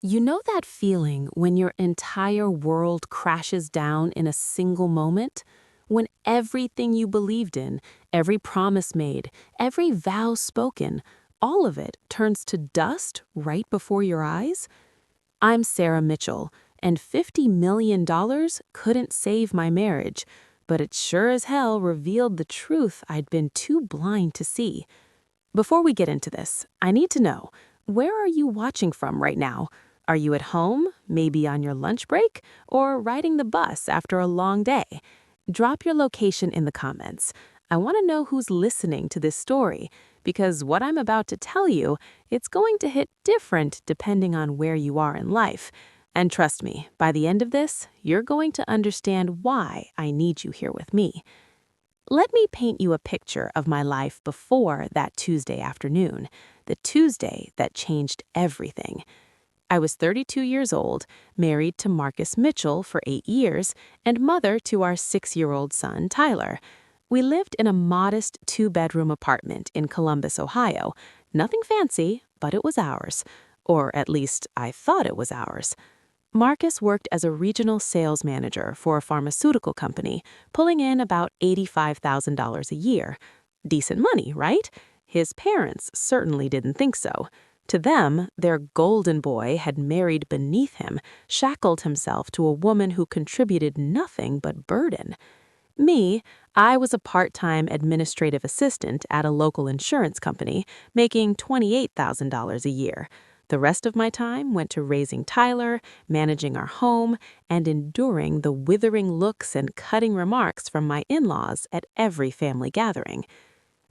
You know that feeling when your entire world crashes down in a single moment? When everything you believed in, every promise made, every vow spoken, all of it turns to dust right before your eyes? I'm Sarah Mitchell, and $50 million couldn't save my marriage, but it sure as hell revealed the truth I'd been too blind to see. Before we get into this, I need to know, where are you watching from right now? Are you at home, maybe on your lunch break, or riding the bus after a long day? Drop your location in the comments. I want to know who's listening to this story, because what I'm about to tell you, it's going to hit different depending on where you are in life. And trust me, by the end of this, you're going to understand why I need you here with me. Let me paint you a picture of my life before that Tuesday afternoon, the Tuesday that changed everything. I was 32 years old, married to Marcus Mitchell for 8 years, and mother to our 6-year-old son, Tyler. We lived in a modest 2-bedroom apartment in Columbus, Ohio. Nothing fancy, but it was ours. Or at least I thought it was ours. Marcus worked as a regional sales manager for a pharmaceutical company, pulling in about $85,000 a year. Decent money, right? His parents certainly didn't think so. To them, their golden boy had married beneath him, shackled himself to a woman who contributed nothing but burden. Me, I was a part-time administrative assistant at a local insurance company, making $28,000 a year. The rest of my time went to raising Tyler, managing our home, and enduring the withering looks and cutting remarks from my in-laws at every family gathering.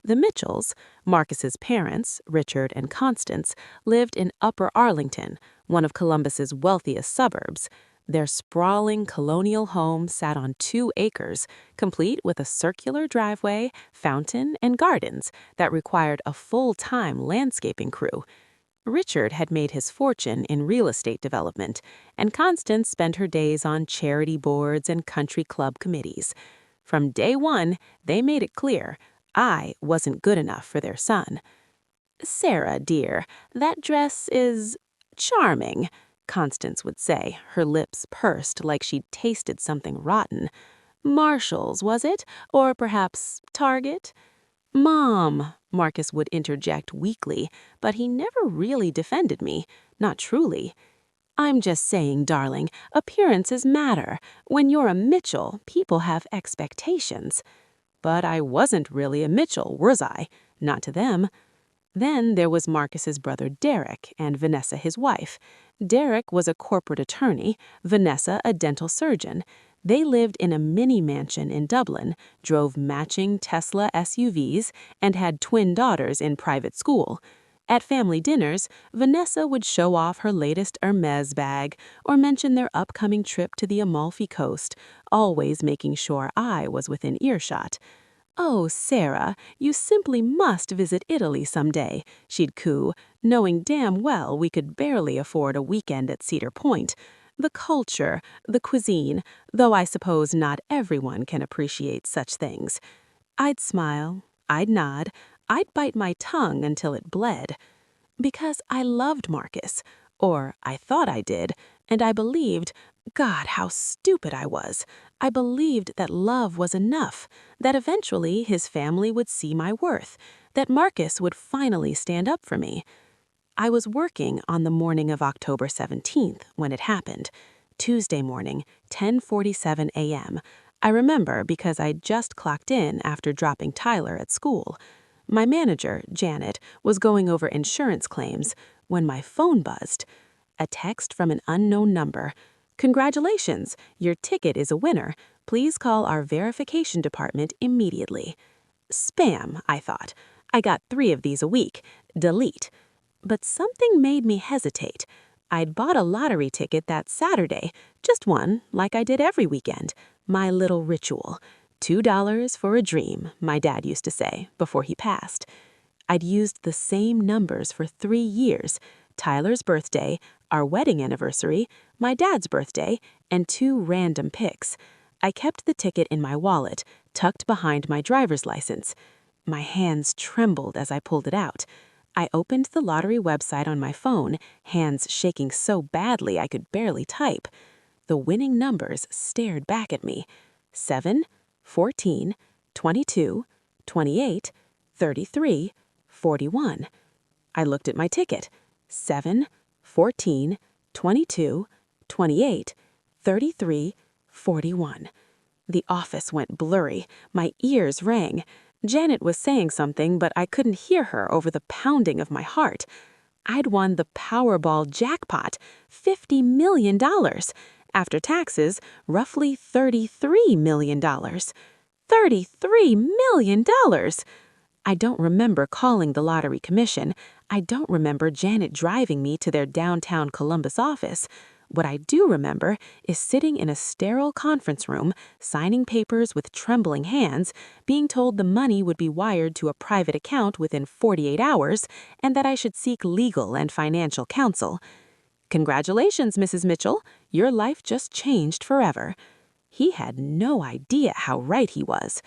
The Mitchells, Marcus's parents, Richard and Constance, lived in Upper Arlington, one of Columbus's wealthiest suburbs. Their sprawling colonial home sat on 2 acres, complete with a circular driveway, fountain, and gardens that required a full-time landscaping crew. Richard had made his fortune in real estate development, and Constance spent her days on charity boards and country club committees. From day one, they made it clear I wasn't good enough for their son. "Sarah, dear, that dress is charming," Constance would say, her lips pursed like she'd tasted something rotten. "Marshall's, was it? Or perhaps Target?" "Mom," Marcus would interject weakly, but he never really defended me, not truly. "I'm just saying, darling, appearances matter. When you're a Mitchell, people have expectations." But I wasn't really a Mitchell, was I? Not to them. Then there was Marcus's brother Derek and Vanessa, his wife. Derek was a corporate attorney, Vanessa a dental surgeon. They lived in a mini mansion in Dublin, drove matching Tesla SUVs, and had twin daughters in private school. At family dinners, Vanessa would show off her latest Hermes bag or mention their upcoming trip to the Amalfi Coast, always making sure I was within earshot. "Oh, Sarah, you simply must visit Italy someday," she'd coo, knowing damn well we could barely afford a weekend at Cedar Point. The culture, the cuisine, though I suppose not everyone can appreciate such things. I'd smile, I'd nod, I'd bite my tongue until it bled. Because I loved Marcus, or I thought I did, and I believed, God, how stupid I was. I believed that love was enough, that eventually his family would see my worth, that Marcus would finally stand up for me. I was working on the morning of October 17th when it happened. Tuesday morning, 10:47 a.m. I remember because I'd just clocked in after dropping Tyler at school. My manager, Janet, was going over insurance claims when my phone buzzed. A text from an unknown number. "Congratulations, your ticket is a winner. Please call our verification department immediately." Spam, I thought. I got 3 of these a week. Delete. But something made me hesitate. I'd bought a lottery ticket that Saturday, just one, like I did every weekend. My little ritual. $2 for a dream, my dad used to say, before he passed. I'd used the same numbers for 3 years. Tyler's birthday, our wedding anniversary, my dad's birthday, and 2 random picks. I kept the ticket in my wallet, tucked behind my driver's license. My hands trembled as I pulled it out. I opened the lottery website on my phone, hands shaking so badly I could barely type. The winning numbers stared back at me. 7, 14, 22, 28, 33, 41. I looked at my ticket. 7, 14, 22, 28, 33, 41. The office went blurry. My ears rang. Janet was saying something, but I couldn't hear her over the pounding of my heart. I'd won the Powerball jackpot, $50 million. After taxes, roughly $33 million. $33 million! I don't remember calling the lottery commission. I don't remember Janet driving me to their downtown Columbus office. What I do remember is sitting in a sterile conference room, signing papers with trembling hands, being told the money would be wired to a private account within 48 hours, and that I should seek legal and financial counsel. Congratulations, Mrs. Mitchell. Your life just changed forever. He had no idea how right he was.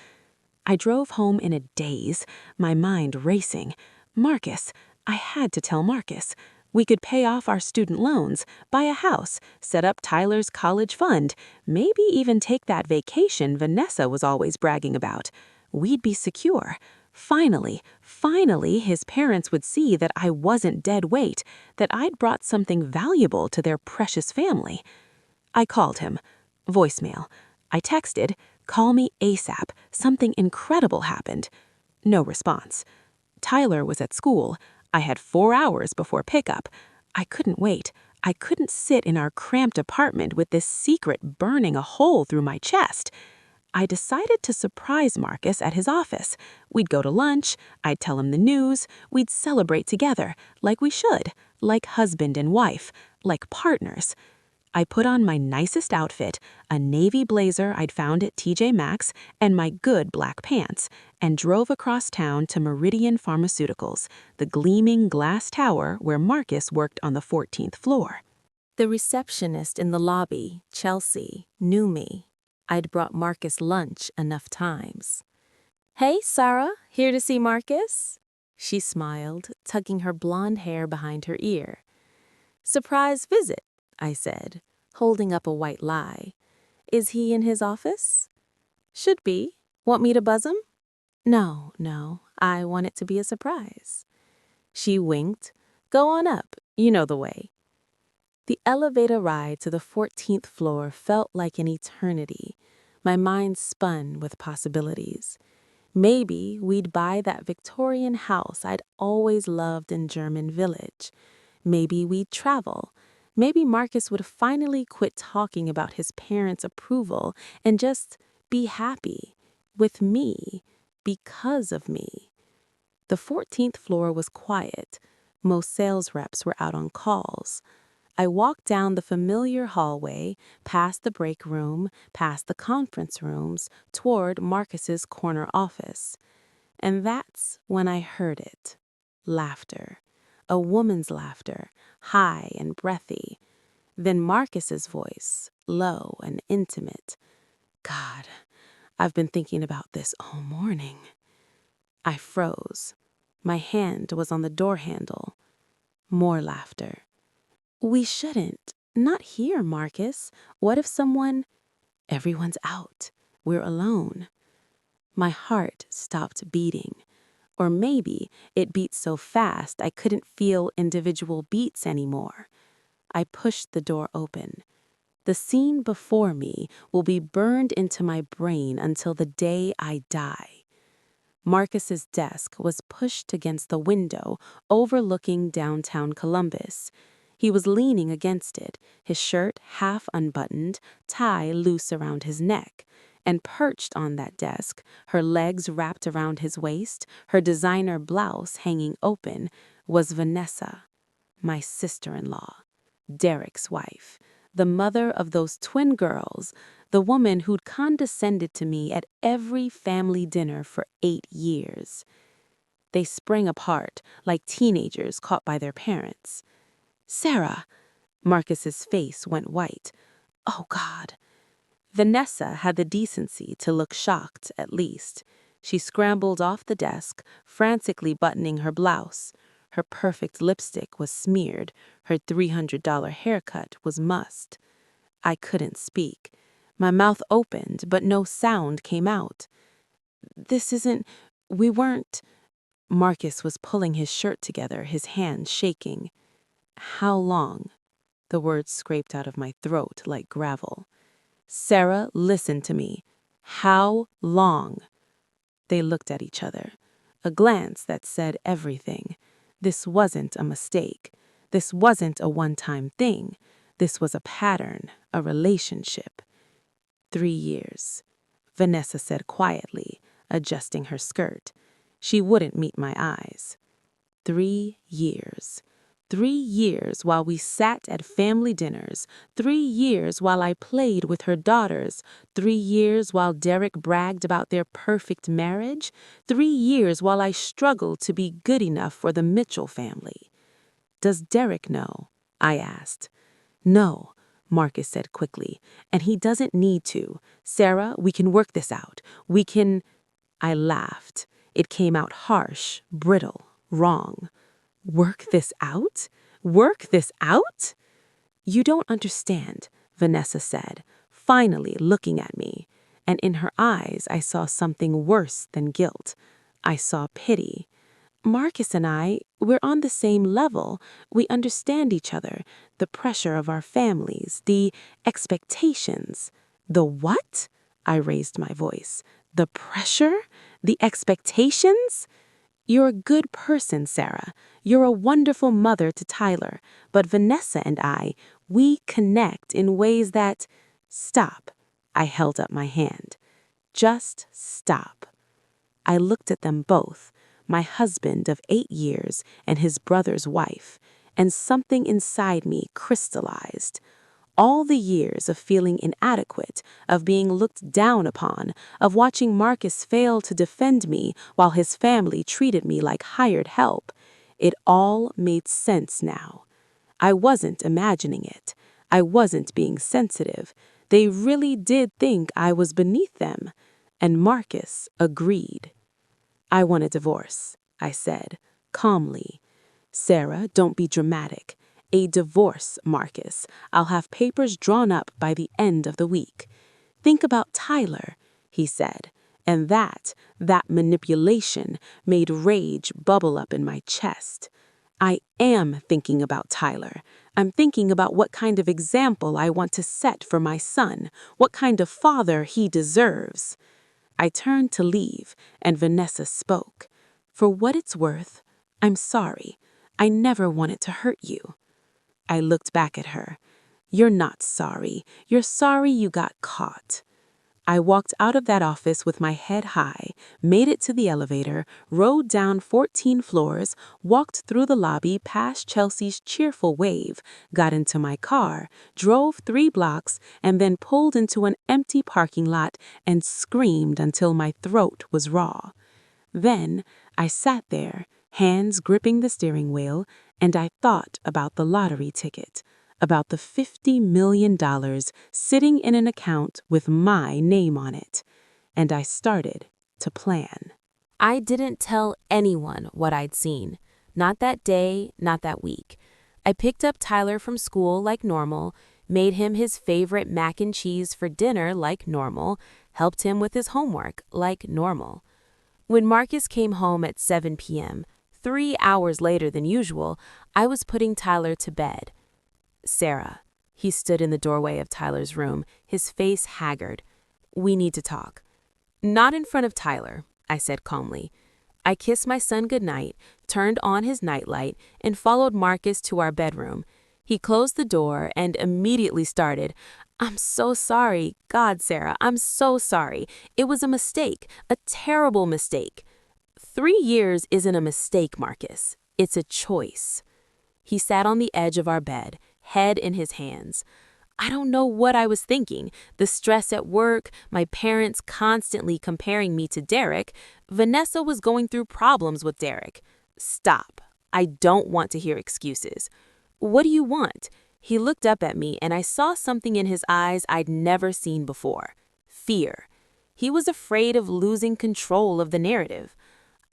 I drove home in a daze, my mind racing. Marcus. I had to tell Marcus. We could pay off our student loans, buy a house, set up Tyler's college fund, maybe even take that vacation Vanessa was always bragging about. We'd be secure. Finally, his parents would see that I wasn't dead weight, that I'd brought something valuable to their precious family. I called him. Voicemail. I texted, "Call me ASAP. Something incredible happened." No response. Tyler was at school. I had 4 hours before pickup. I couldn't wait. I couldn't sit in our cramped apartment with this secret burning a hole through my chest. I decided to surprise Marcus at his office. We'd go to lunch, I'd tell him the news, we'd celebrate together, like we should, like husband and wife, like partners. I put on my nicest outfit, a navy blazer I'd found at TJ Maxx, and my good black pants, and drove across town to Meridian Pharmaceuticals, the gleaming glass tower where Marcus worked on the 14th floor. The receptionist in the lobby, Chelsea, knew me. I'd brought Marcus lunch enough times. "Hey, Sarah, here to see Marcus?" She smiled, tugging her blonde hair behind her ear. "Surprise visit," I said, holding up a white lie. "Is he in his office?" "Should be. Want me to buzz him?" No, I want it to be a surprise." She winked. "Go on up. You know the way." The elevator ride to the 14th floor felt like an eternity. My mind spun with possibilities. Maybe we'd buy that Victorian house I'd always loved in German Village. Maybe we'd travel. Maybe Marcus would finally quit talking about his parents' approval and just be happy with me, because of me. The 14th floor was quiet. Most sales reps were out on calls. I walked down the familiar hallway, past the break room, past the conference rooms, toward Marcus's corner office. And that's when I heard it. Laughter. A woman's laughter, high and breathy. Then Marcus's voice, low and intimate. God, I've been thinking about this all morning. I froze. My hand was on the door handle. More laughter. "We shouldn't. Not here, Marcus. What if someone—" "Everyone's out. We're alone." My heart stopped beating. Or maybe it beat so fast I couldn't feel individual beats anymore. I pushed the door open. The scene before me will be burned into my brain until the day I die. Marcus's desk was pushed against the window overlooking downtown Columbus. He was leaning against it, his shirt half unbuttoned, tie loose around his neck. And perched on that desk, her legs wrapped around his waist, her designer blouse hanging open, was Vanessa, my sister-in-law, Derek's wife, the mother of those twin girls, the woman who'd condescended to me at every family dinner for 8 years. They sprang apart like teenagers caught by their parents. "Sarah!" Marcus's face went white. "Oh, God." Vanessa had the decency to look shocked, at least. She scrambled off the desk, frantically buttoning her blouse. Her perfect lipstick was smeared. Her $300 haircut was mussed. I couldn't speak. My mouth opened, but no sound came out. This isn't... We weren't... Marcus was pulling his shirt together, his hands shaking. How long? The words scraped out of my throat like gravel. Sarah, listen to me. How long? They looked at each other. A glance that said everything. This wasn't a mistake. This wasn't a one-time thing. This was a pattern, a relationship. 3 years, Vanessa said quietly, adjusting her skirt. She wouldn't meet my eyes. 3 years. 3 years while we sat at family dinners. 3 years while I played with her daughters. 3 years while Derek bragged about their perfect marriage. 3 years while I struggled to be good enough for the Mitchell family. Does Derek know? I asked. No, Marcus said quickly, and he doesn't need to. Sarah, we can work this out. We can... I laughed. It came out harsh, brittle, wrong. Work this out? Work this out? You don't understand, Vanessa said, finally looking at me. And in her eyes, I saw something worse than guilt. I saw pity. Marcus and we're on the same level. We understand each other, the pressure of our families, the expectations. The what? I raised my voice. The pressure? The expectations? You're a good person, Sarah. You're a wonderful mother to Tyler. But Vanessa and we connect in ways that... Stop. I held up my hand. Just stop. I looked at them both, my husband of 8 years and his brother's wife, and something inside me crystallized. All the years of feeling inadequate, of being looked down upon, of watching Marcus fail to defend me while his family treated me like hired help, it all made sense now. I wasn't imagining it. I wasn't being sensitive. They really did think I was beneath them. And Marcus agreed. I want a divorce, I said, calmly. Sarah, don't be dramatic. A divorce, Marcus. I'll have papers drawn up by the end of the week. Think about Tyler, he said, and that manipulation made rage bubble up in my chest. I am thinking about Tyler. I'm thinking about what kind of example I want to set for my son, what kind of father he deserves. I turned to leave, and Vanessa spoke. For what it's worth, I'm sorry. I never wanted to hurt you. I looked back at her. You're not sorry. You're sorry you got caught. I walked out of that office with my head high, made it to the elevator, rode down 14 floors, walked through the lobby past Chelsea's cheerful wave, got into my car, drove 3 blocks, and then pulled into an empty parking lot and screamed until my throat was raw. Then I sat there, hands gripping the steering wheel, and I thought about the lottery ticket, about the $50 million sitting in an account with my name on it. And I started to plan. I didn't tell anyone what I'd seen. Not that day, not that week. I picked up Tyler from school like normal, made him his favorite mac and cheese for dinner like normal, helped him with his homework like normal. When Marcus came home at 7 p.m., 3 hours later than usual, I was putting Tyler to bed. Sarah. He stood in the doorway of Tyler's room, his face haggard. We need to talk. Not in front of Tyler, I said calmly. I kissed my son goodnight, turned on his nightlight, and followed Marcus to our bedroom. He closed the door and immediately started, I'm so sorry. God, Sarah, I'm so sorry. It was a mistake, a terrible mistake. 3 years isn't a mistake, Marcus. It's a choice. He sat on the edge of our bed, head in his hands. I don't know what I was thinking. The stress at work, my parents constantly comparing me to Derek. Vanessa was going through problems with Derek. Stop. I don't want to hear excuses. What do you want? He looked up at me and I saw something in his eyes I'd never seen before. Fear. He was afraid of losing control of the narrative.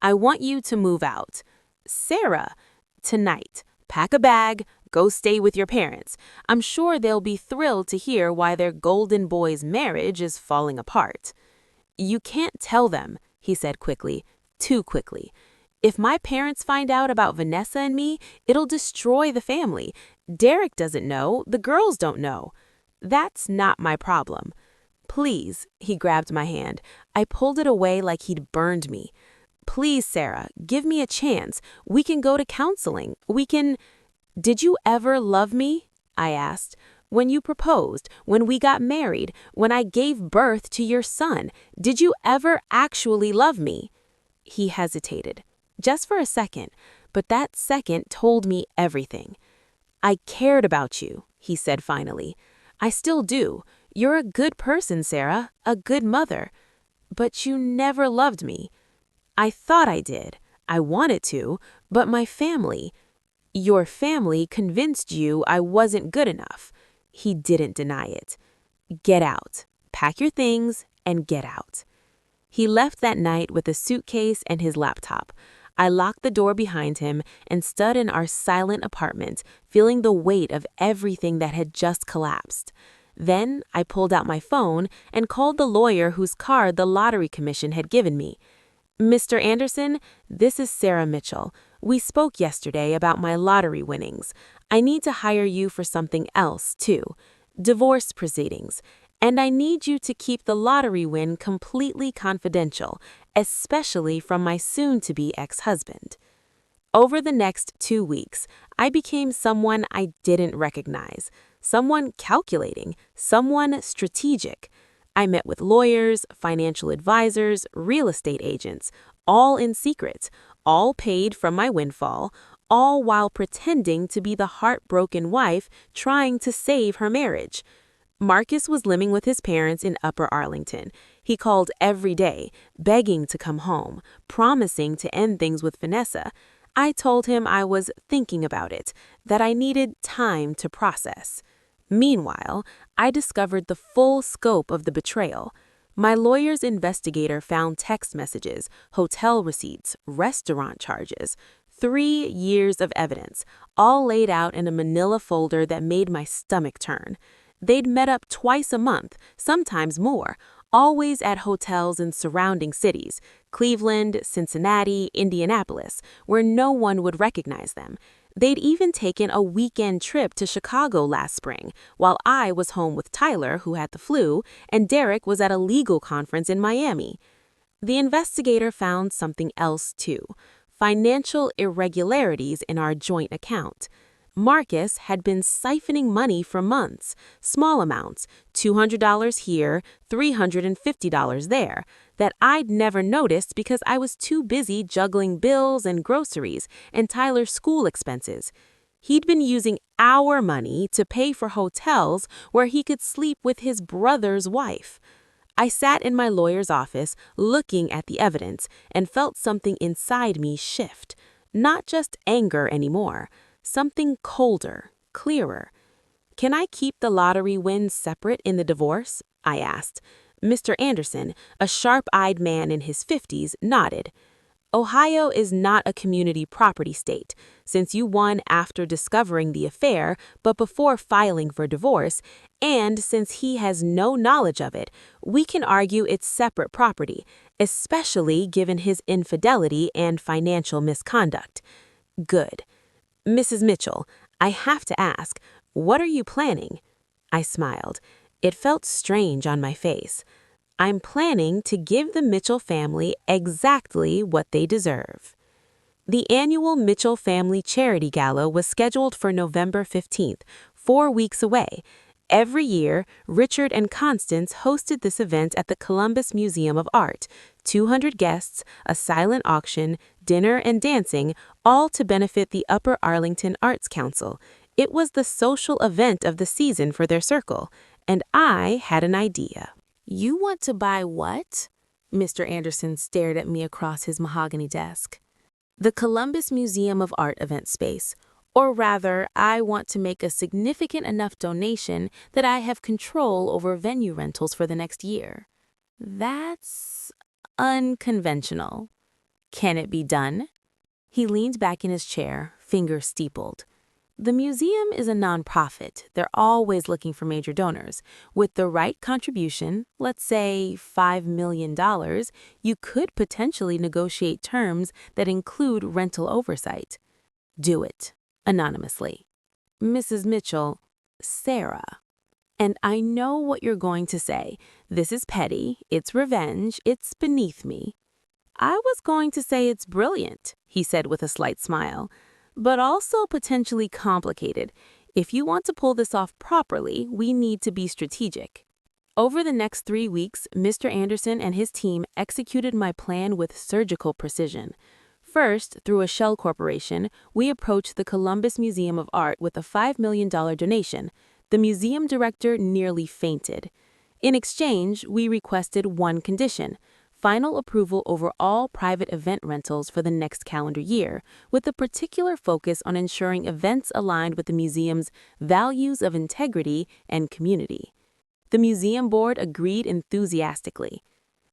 I want you to move out. Sarah, tonight. Pack a bag, go stay with your parents. I'm sure they'll be thrilled to hear why their golden boy's marriage is falling apart." "You can't tell them," he said quickly, too quickly. "If my parents find out about Vanessa and me, it'll destroy the family. Derek doesn't know, the girls don't know." "That's not my problem." "Please," he grabbed my hand. I pulled it away like he'd burned me. "Please, Sarah, give me a chance. We can go to counseling. We can—" "Did you ever love me?" I asked. "When you proposed, when we got married, when I gave birth to your son, did you ever actually love me?" He hesitated, just for a second, but that second told me everything. "I cared about you," he said finally. "I still do. You're a good person, Sarah, a good mother. But you never loved me." "I thought I did. I wanted to, but my family—" "Your family convinced you I wasn't good enough." He didn't deny it. "Get out. Pack your things and get out." He left that night with a suitcase and his laptop. I locked the door behind him and stood in our silent apartment, feeling the weight of everything that had just collapsed. Then I pulled out my phone and called the lawyer whose card the lottery commission had given me. "Mr. Anderson, this is Sarah Mitchell. We spoke yesterday about my lottery winnings. I need to hire you for something else, too. Divorce proceedings. And I need you to keep the lottery win completely confidential, especially from my soon-to-be ex-husband." Over the next 2 weeks, I became someone I didn't recognize, someone calculating, someone strategic. I met with lawyers, financial advisors, real estate agents, all in secret, all paid from my windfall, all while pretending to be the heartbroken wife trying to save her marriage. Marcus was living with his parents in Upper Arlington. He called every day, begging to come home, promising to end things with Vanessa. I told him I was thinking about it, that I needed time to process. Meanwhile, I discovered the full scope of the betrayal. My lawyer's investigator found text messages, hotel receipts, restaurant charges, 3 years of evidence, all laid out in a manila folder that made my stomach turn. They'd met up twice a month, sometimes more, always at hotels in surrounding cities, Cleveland, Cincinnati, Indianapolis, where no one would recognize them. They'd even taken a weekend trip to Chicago last spring, while I was home with Tyler, who had the flu, and Derek was at a legal conference in Miami. The investigator found something else, too: financial irregularities in our joint account. Marcus had been siphoning money for months, small amounts, $200 here, $350 there, that I'd never noticed because I was too busy juggling bills and groceries and Tyler's school expenses. He'd been using our money to pay for hotels where he could sleep with his brother's wife. I sat in my lawyer's office looking at the evidence and felt something inside me shift. Not just anger anymore. Something colder, clearer. "Can I keep the lottery win separate in the divorce?" I asked. Mr. Anderson, a sharp-eyed man in his 50s, nodded. "Ohio is not a community property state. Since you won after discovering the affair, but before filing for divorce, and since he has no knowledge of it, we can argue it's separate property, especially given his infidelity and financial misconduct." "Good. Mrs. Mitchell, I have to ask, what are you planning?" I smiled. It felt strange on my face. "I'm planning to give the Mitchell family exactly what they deserve." The annual Mitchell Family Charity Gala was scheduled for November 15th, 4 weeks away. Every year, Richard and Constance hosted this event at the Columbus Museum of Art. 200 guests, a silent auction, dinner and dancing, all to benefit the Upper Arlington Arts Council. It was the social event of the season for their circle, and I had an idea. "You want to buy what?" Mr. Anderson stared at me across his mahogany desk. "The Columbus Museum of Art event space. Or rather, I want to make a significant enough donation that I have control over venue rentals for the next year." "That's unconventional. Can it be done?" He leaned back in his chair, finger steepled. The museum is a nonprofit. They're always looking for major donors. With the right contribution, let's say $5 million, you could potentially negotiate terms that include rental oversight. Do it. Anonymously. Mrs. Mitchell, Sarah. And I know what you're going to say. This is petty, it's revenge, it's beneath me. I was going to say it's brilliant, he said with a slight smile, but also potentially complicated. If you want to pull this off properly, we need to be strategic. Over the next 3 weeks, Mr. Anderson and his team executed my plan with surgical precision. First, through a shell corporation, we approached the Columbus Museum of Art with a $5 million donation. The museum director nearly fainted. In exchange, we requested one condition: final approval over all private event rentals for the next calendar year, with a particular focus on ensuring events aligned with the museum's values of integrity and community. The museum board agreed enthusiastically.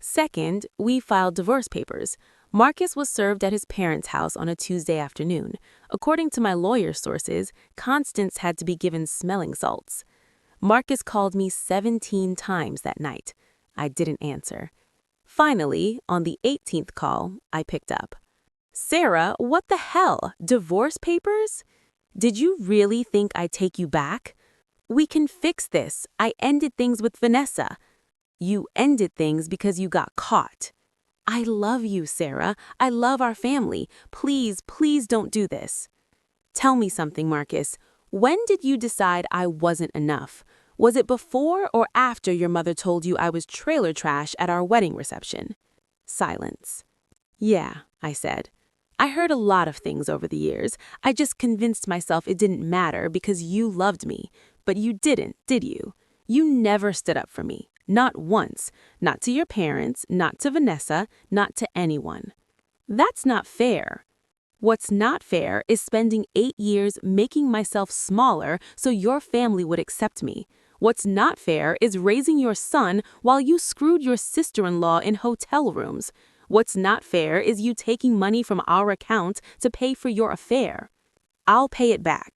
Second, we filed divorce papers. Marcus was served at his parents' house on a Tuesday afternoon. According to my lawyer's sources, Constance had to be given smelling salts. Marcus called me 17 times that night. I didn't answer. Finally, on the 18th call, I picked up. "Sarah, what the hell? Divorce papers? Did you really think I'd take you back? We can fix this. I ended things with Vanessa." "You ended things because you got caught." "I love you, Sarah. I love our family. Please, please don't do this." "Tell me something, Marcus. When did you decide I wasn't enough? Was it before or after your mother told you I was trailer trash at our wedding reception?" Silence. "Yeah," I said. "I heard a lot of things over the years. I just convinced myself it didn't matter because you loved me. But you didn't, did you? You never stood up for me. Not once. Not to your parents, not to Vanessa, not to anyone. That's not fair." "What's not fair is spending 8 years making myself smaller so your family would accept me. What's not fair is raising your son while you screwed your sister-in-law in hotel rooms. What's not fair is you taking money from our account to pay for your affair. I'll pay it back."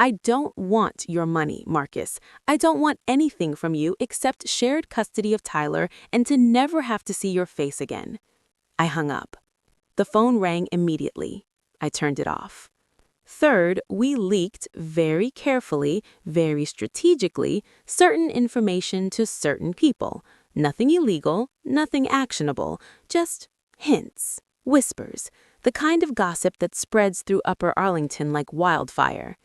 "I don't want your money, Marcus. I don't want anything from you except shared custody of Tyler and to never have to see your face again." I hung up. The phone rang immediately. I turned it off. Third, we leaked very carefully, very strategically, certain information to certain people. Nothing illegal, nothing actionable, just hints, whispers, the kind of gossip that spreads through Upper Arlington like wildfire.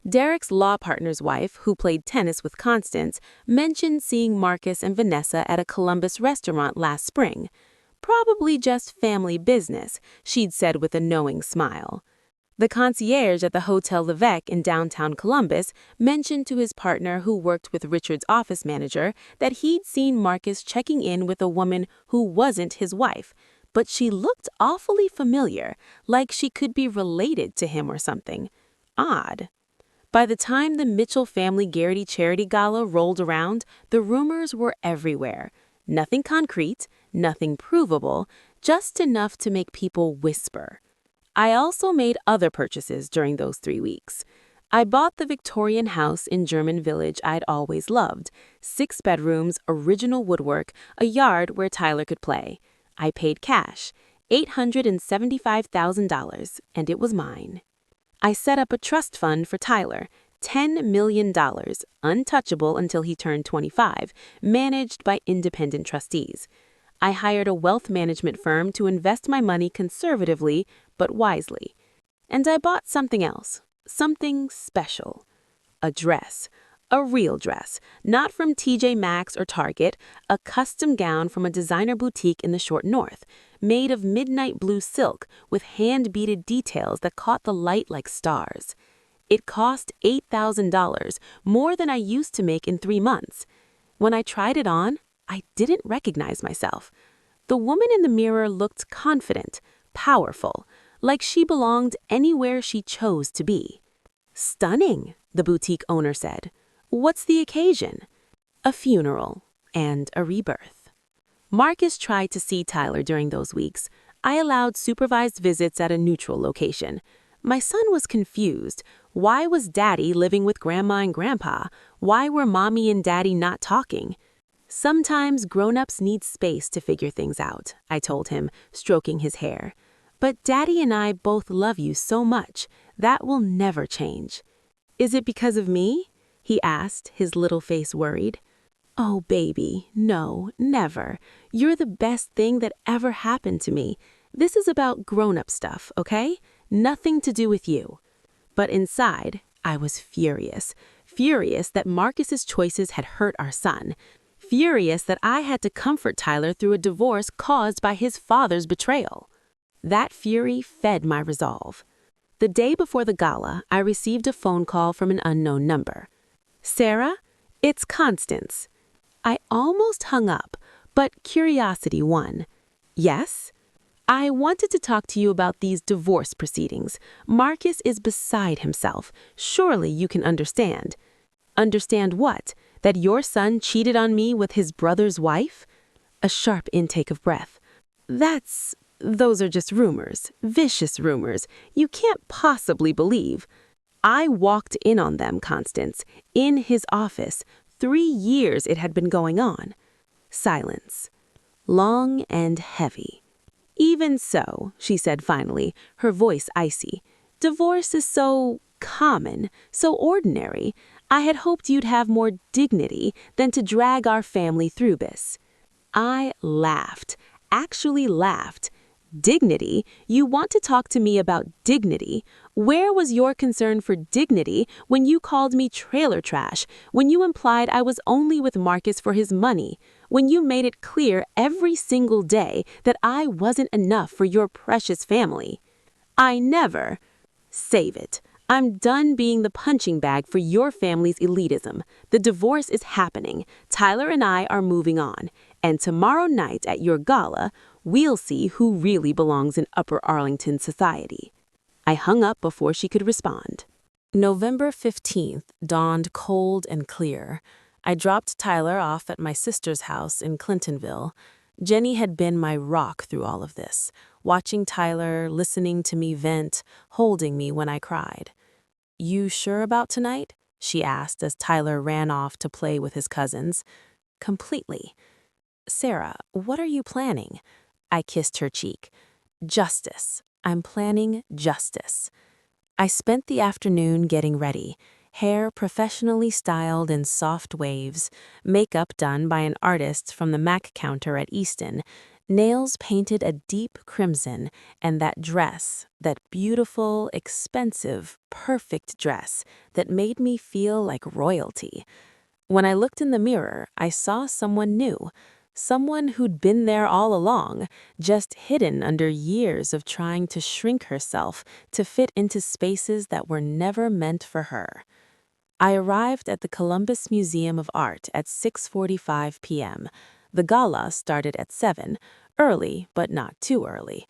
Derek's law partner's wife, who played tennis with Constance, mentioned seeing Marcus and Vanessa at a Columbus restaurant last spring. "Probably just family business," she'd said with a knowing smile. The concierge at the Hotel Levesque in downtown Columbus mentioned to his partner who worked with Richard's office manager that he'd seen Marcus checking in with a woman who wasn't his wife, but she looked awfully familiar, like she could be related to him or something. Odd. By the time the Mitchell Family Garrity Charity Gala rolled around, the rumors were everywhere. Nothing concrete, nothing provable, just enough to make people whisper. I also made other purchases during those 3 weeks. I bought the Victorian house in German Village I'd always loved. 6 bedrooms, original woodwork, a yard where Tyler could play. I paid cash, $875,000, and it was mine. I set up a trust fund for Tyler, $10 million, untouchable until he turned 25, managed by independent trustees. I hired a wealth management firm to invest my money conservatively but wisely. And I bought something else, something special. A dress. A real dress, not from TJ Maxx or Target, a custom gown from a designer boutique in the short north, made of midnight blue silk with hand-beaded details that caught the light like stars. It cost $8,000, more than I used to make in 3 months. When I tried it on, I didn't recognize myself. The woman in the mirror looked confident, powerful, like she belonged anywhere she chose to be. "Stunning," the boutique owner said. "What's the occasion?" "A funeral and a rebirth." Marcus tried to see Tyler during those weeks. I allowed supervised visits at a neutral location. My son was confused. Why was Daddy living with Grandma and Grandpa? Why were Mommy and Daddy not talking? Sometimes grown-ups need space to figure things out, I told him, stroking his hair. But Daddy and I both love you so much. That will never change. Is it because of me? He asked, his little face worried. Oh, baby, no, never. You're the best thing that ever happened to me. This is about grown-up stuff, okay? Nothing to do with you. But inside, I was furious. Furious that Marcus's choices had hurt our son. Furious that I had to comfort Tyler through a divorce caused by his father's betrayal. That fury fed my resolve. The day before the gala, I received a phone call from an unknown number. Sarah, it's Constance. I almost hung up, but curiosity won. Yes? I wanted to talk to you about these divorce proceedings. Marcus is beside himself. Surely you can understand. Understand what? That your son cheated on me with his brother's wife? A sharp intake of breath. Those are just rumors, vicious rumors. You can't possibly believe. I walked in on them, Constance, in his office. 3 years it had been going on. Silence. Long and heavy. Even so, she said finally, her voice icy. Divorce is so common, so ordinary. I had hoped you'd have more dignity than to drag our family through this. I laughed, actually laughed. Dignity? You want to talk to me about dignity? Where was your concern for dignity when you called me trailer trash, when you implied I was only with Marcus for his money, when you made it clear every single day that I wasn't enough for your precious family? I never. Save it. I'm done being the punching bag for your family's elitism. The divorce is happening. Tyler and I are moving on. And tomorrow night at your gala, we'll see who really belongs in Upper Arlington society. I hung up before she could respond. November 15th dawned cold and clear. I dropped Tyler off at my sister's house in Clintonville. Jenny had been my rock through all of this, watching Tyler, listening to me vent, holding me when I cried. You sure about tonight? She asked as Tyler ran off to play with his cousins. Completely. Sarah, what are you planning? I kissed her cheek. Justice. I'm planning justice. I spent the afternoon getting ready, hair professionally styled in soft waves, makeup done by an artist from the Mac counter at Easton, nails painted a deep crimson, and that dress, that beautiful, expensive, perfect dress that made me feel like royalty. When I looked in the mirror, I saw someone new. Someone who'd been there all along, just hidden under years of trying to shrink herself to fit into spaces that were never meant for her. I arrived at the Columbus Museum of Art at 6:45 p.m. The gala started at 7, early but not too early.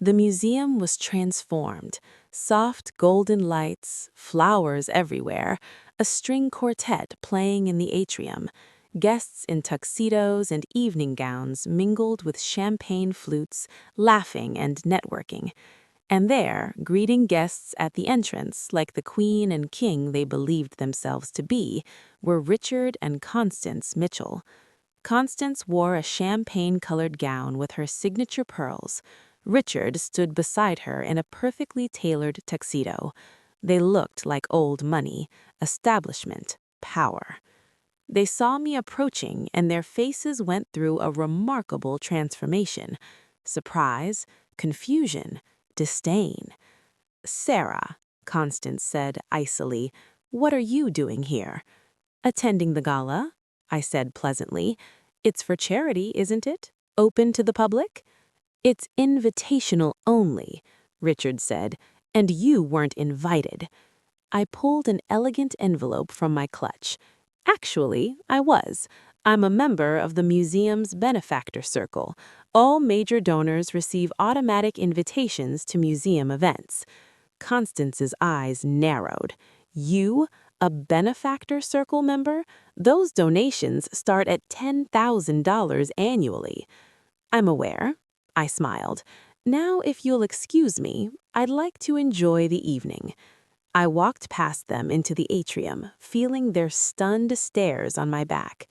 The museum was transformed. Soft golden lights, flowers everywhere, a string quartet playing in the atrium. Guests in tuxedos and evening gowns mingled with champagne flutes, laughing and networking. And there, greeting guests at the entrance like the queen and king they believed themselves to be, were Richard and Constance Mitchell. Constance wore a champagne-colored gown with her signature pearls. Richard stood beside her in a perfectly tailored tuxedo. They looked like old money, establishment, power. They saw me approaching, and their faces went through a remarkable transformation. Surprise, confusion, disdain. Sarah, Constance said icily, what are you doing here? Attending the gala, I said pleasantly. It's for charity, isn't it? Open to the public? It's invitational only, Richard said, and you weren't invited. I pulled an elegant envelope from my clutch. Actually, I was. I'm a member of the museum's benefactor circle. All major donors receive automatic invitations to museum events. Constance's eyes narrowed. You, a benefactor circle member? Those donations start at $10,000 annually. I'm aware. I smiled. Now, if you'll excuse me, I'd like to enjoy the evening. I walked past them into the atrium, feeling their stunned stares on my back.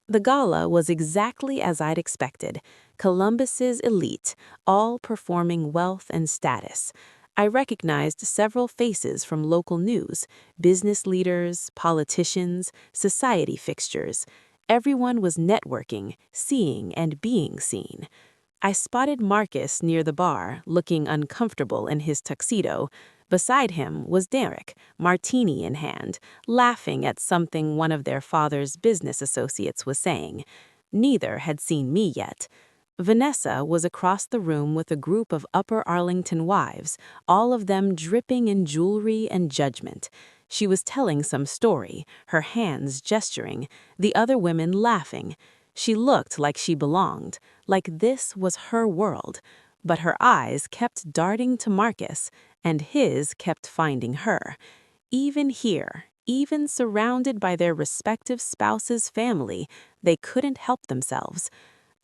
The gala was exactly as I'd expected. Columbus's elite, all performing wealth and status. I recognized several faces from local news, business leaders, politicians, society fixtures. Everyone was networking, seeing and being seen. I spotted Marcus near the bar, looking uncomfortable in his tuxedo. Beside him was Derek, martini in hand, laughing at something one of their father's business associates was saying. Neither had seen me yet. Vanessa was across the room with a group of Upper Arlington wives, all of them dripping in jewelry and judgment. She was telling some story, her hands gesturing, the other women laughing. She looked like she belonged, like this was her world, but her eyes kept darting to Marcus, and his kept finding her. Even here, even surrounded by their respective spouses' family, they couldn't help themselves.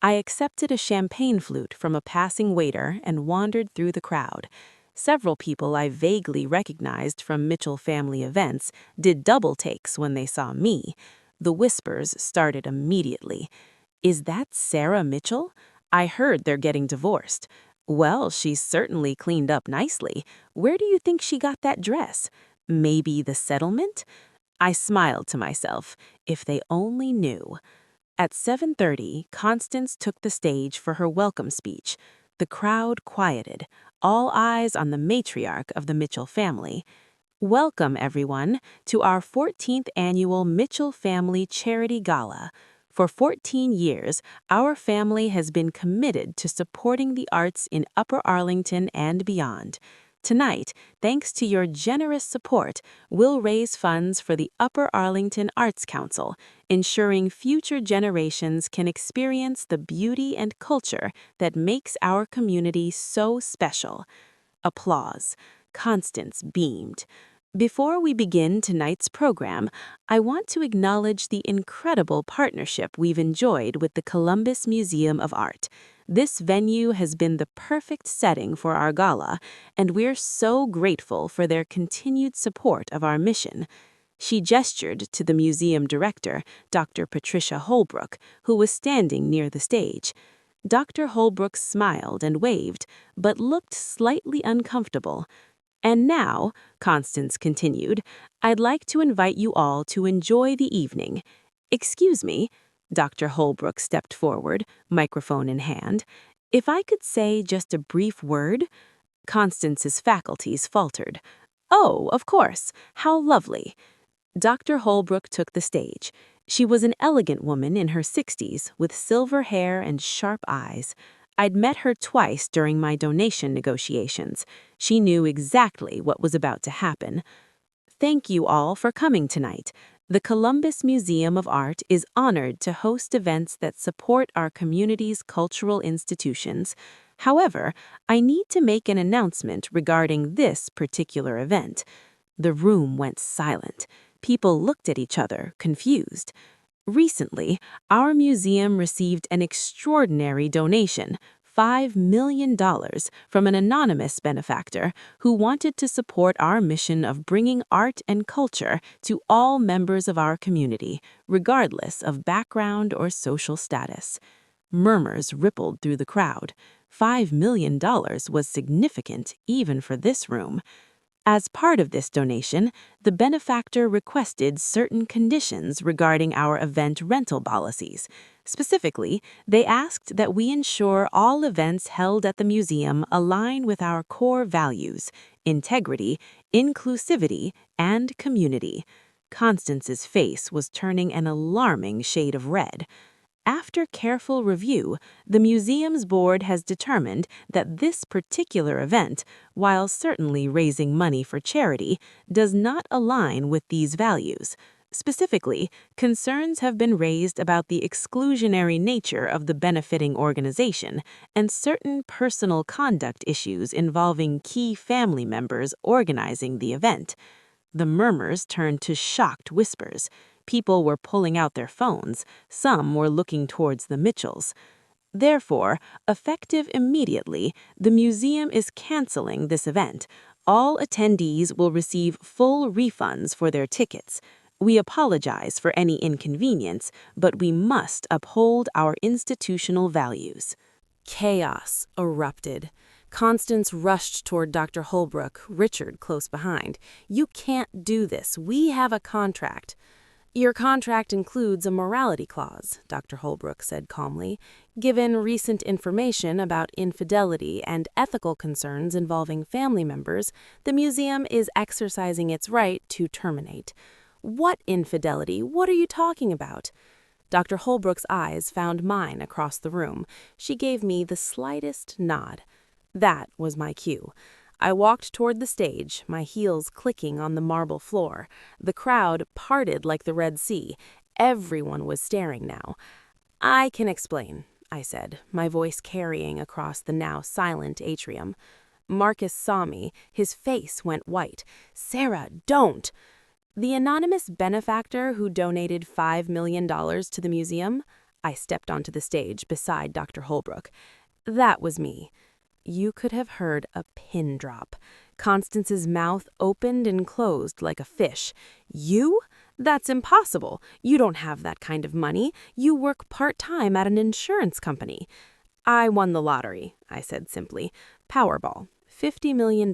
I accepted a champagne flute from a passing waiter and wandered through the crowd. Several people I vaguely recognized from Mitchell family events did double takes when they saw me. The whispers started immediately. Is that Sarah Mitchell? I heard they're getting divorced. Well, she's certainly cleaned up nicely. Where do you think she got that dress? Maybe the settlement? I smiled to myself. If they only knew. At 7:30, Constance took the stage for her welcome speech. The crowd quieted, all eyes on the matriarch of the Mitchell family. Welcome, everyone, to our 14th annual Mitchell Family Charity Gala. For 14 years, our family has been committed to supporting the arts in Upper Arlington and beyond. Tonight, thanks to your generous support, we'll raise funds for the Upper Arlington Arts Council, ensuring future generations can experience the beauty and culture that makes our community so special. Applause. Constance beamed. Before we begin tonight's program, I want to acknowledge the incredible partnership we've enjoyed with the Columbus Museum of Art. This venue has been the perfect setting for our gala, and we're so grateful for their continued support of our mission. She gestured to the museum director, Dr. Patricia Holbrook, who was standing near the stage. Dr. Holbrook smiled and waved, but looked slightly uncomfortable. And now, Constance continued, I'd like to invite you all to enjoy the evening. Excuse me, Dr. Holbrook stepped forward, microphone in hand. If I could say just a brief word? Constance's faculties faltered. Oh, of course. How lovely. Dr. Holbrook took the stage. She was an elegant woman in her 60s with silver hair and sharp eyes. I'd met her twice during my donation negotiations. She knew exactly what was about to happen. Thank you all for coming tonight. The Columbus Museum of Art is honored to host events that support our community's cultural institutions. However, I need to make an announcement regarding this particular event. The room went silent. People looked at each other, confused. Recently, our museum received an extraordinary donation, $5 million, from an anonymous benefactor who wanted to support our mission of bringing art and culture to all members of our community, regardless of background or social status. Murmurs rippled through the crowd. $5 million was significant even for this room. As part of this donation, the benefactor requested certain conditions regarding our event rental policies. Specifically, they asked that we ensure all events held at the museum align with our core values: integrity, inclusivity, and community. Constance's face was turning an alarming shade of red. After careful review, the museum's board has determined that this particular event, while certainly raising money for charity, does not align with these values. Specifically, concerns have been raised about the exclusionary nature of the benefiting organization and certain personal conduct issues involving key family members organizing the event. The murmurs turned to shocked whispers. People were pulling out their phones. Some were looking towards the Mitchells. Therefore, effective immediately, the museum is canceling this event. All attendees will receive full refunds for their tickets. We apologize for any inconvenience, but we must uphold our institutional values." Chaos erupted. Constance rushed toward Dr. Holbrook, Richard close behind. "You can't do this. We have a contract." "Your contract includes a morality clause," Dr. Holbrook said calmly. "Given recent information about infidelity and ethical concerns involving family members, the museum is exercising its right to terminate." "What infidelity? What are you talking about?" Dr. Holbrook's eyes found mine across the room. She gave me the slightest nod. That was my cue. I walked toward the stage, my heels clicking on the marble floor. The crowd parted like the Red Sea. Everyone was staring now. "I can explain," I said, my voice carrying across the now silent atrium. Marcus saw me. His face went white. "Sarah, don't!" "The anonymous benefactor who donated $5 million to the museum?" I stepped onto the stage beside Dr. Holbrook. "That was me." You could have heard a pin drop. Constance's mouth opened and closed like a fish. "You? That's impossible. You don't have that kind of money. You work part-time at an insurance company." "I won the lottery," I said simply. "Powerball. $50 million.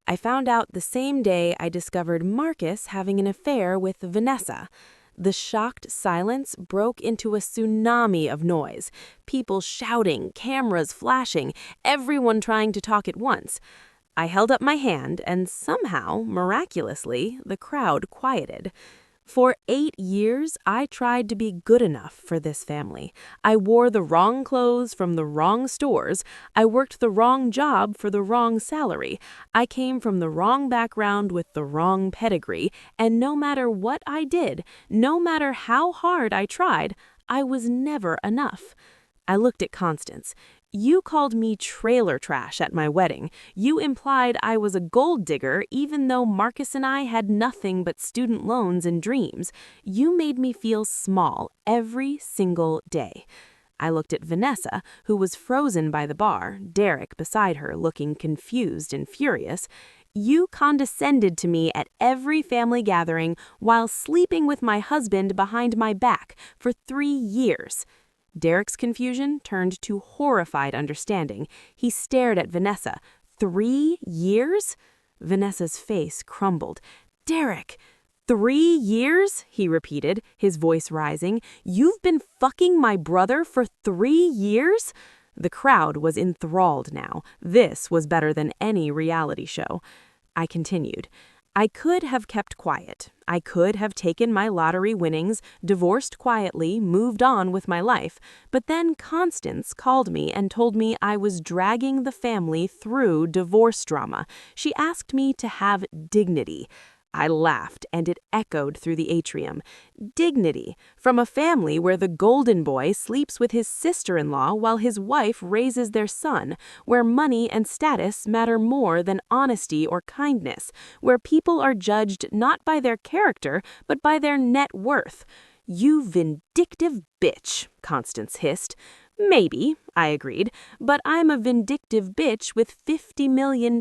I found out the same day I discovered Marcus having an affair with Vanessa." The shocked silence broke into a tsunami of noise. People shouting, cameras flashing, everyone trying to talk at once. I held up my hand, and somehow, miraculously, the crowd quieted. For 8 years, I tried to be good enough for this family. I wore the wrong clothes from the wrong stores. I worked the wrong job for the wrong salary. I came from the wrong background with the wrong pedigree, and no matter what I did, no matter how hard I tried, I was never enough. I looked at Constance. "You called me trailer trash at my wedding. You implied I was a gold digger even though Marcus and I had nothing but student loans and dreams. You made me feel small every single day." I looked at Vanessa, who was frozen by the bar, Derek beside her looking confused and furious. "You condescended to me at every family gathering while sleeping with my husband behind my back for 3 years." Derek's confusion turned to horrified understanding. He stared at Vanessa. 3 years? Vanessa's face crumbled. "Derek, 3 years?" he repeated, his voice rising. "You've been fucking my brother for 3 years?" The crowd was enthralled now. This was better than any reality show. I continued. "I could have kept quiet. I could have taken my lottery winnings, divorced quietly, moved on with my life. But then Constance called me and told me I was dragging the family through divorce drama. She asked me to have dignity. I laughed, and it echoed through the atrium. Dignity from a family where the golden boy sleeps with his sister-in-law while his wife raises their son, where money and status matter more than honesty or kindness, where people are judged not by their character but by their net worth. "You vindictive bitch," Constance hissed. "Maybe," I agreed, "but I'm a vindictive bitch with $50 million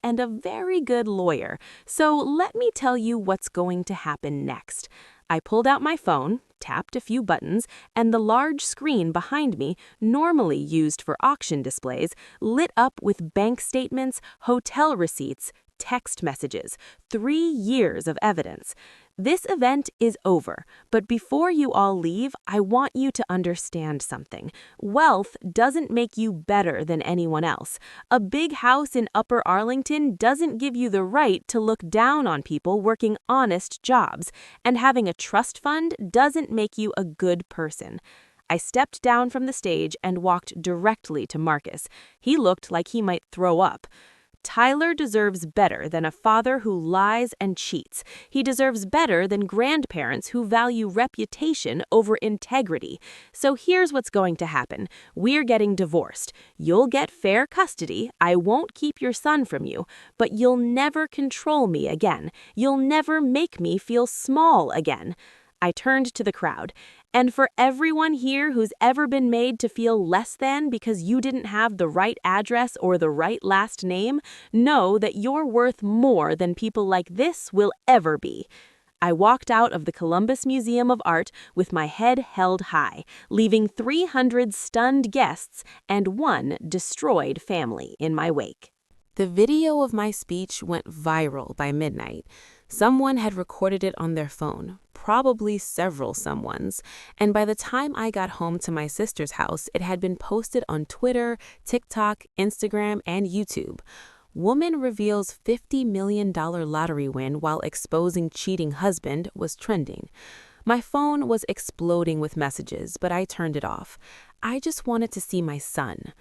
and a very good lawyer. So let me tell you what's going to happen next." I pulled out my phone, tapped a few buttons, and the large screen behind me, normally used for auction displays, lit up with bank statements, hotel receipts, text messages, 3 years of evidence. "This event is over, but before you all leave, I want you to understand something. Wealth doesn't make you better than anyone else. A big house in Upper Arlington doesn't give you the right to look down on people working honest jobs, and having a trust fund doesn't make you a good person." I stepped down from the stage and walked directly to Marcus. He looked like he might throw up. "Tyler deserves better than a father who lies and cheats. He deserves better than grandparents who value reputation over integrity. So here's what's going to happen. We're getting divorced. You'll get fair custody. I won't keep your son from you, but you'll never control me again. You'll never make me feel small again." I turned to the crowd. And for everyone here who's ever been made to feel less than because you didn't have the right address or the right last name, know that you're worth more than people like this will ever be. I walked out of the Columbus Museum of Art with my head held high, leaving 300 stunned guests and one destroyed family in my wake. The video of my speech went viral by midnight. Someone had recorded it on their phone, probably several someones, and by the time I got home to my sister's house, it had been posted on Twitter, TikTok, Instagram, and YouTube. Woman reveals $50 million lottery win while exposing cheating husband was trending. My phone was exploding with messages, but I turned it off. I just wanted to see my son.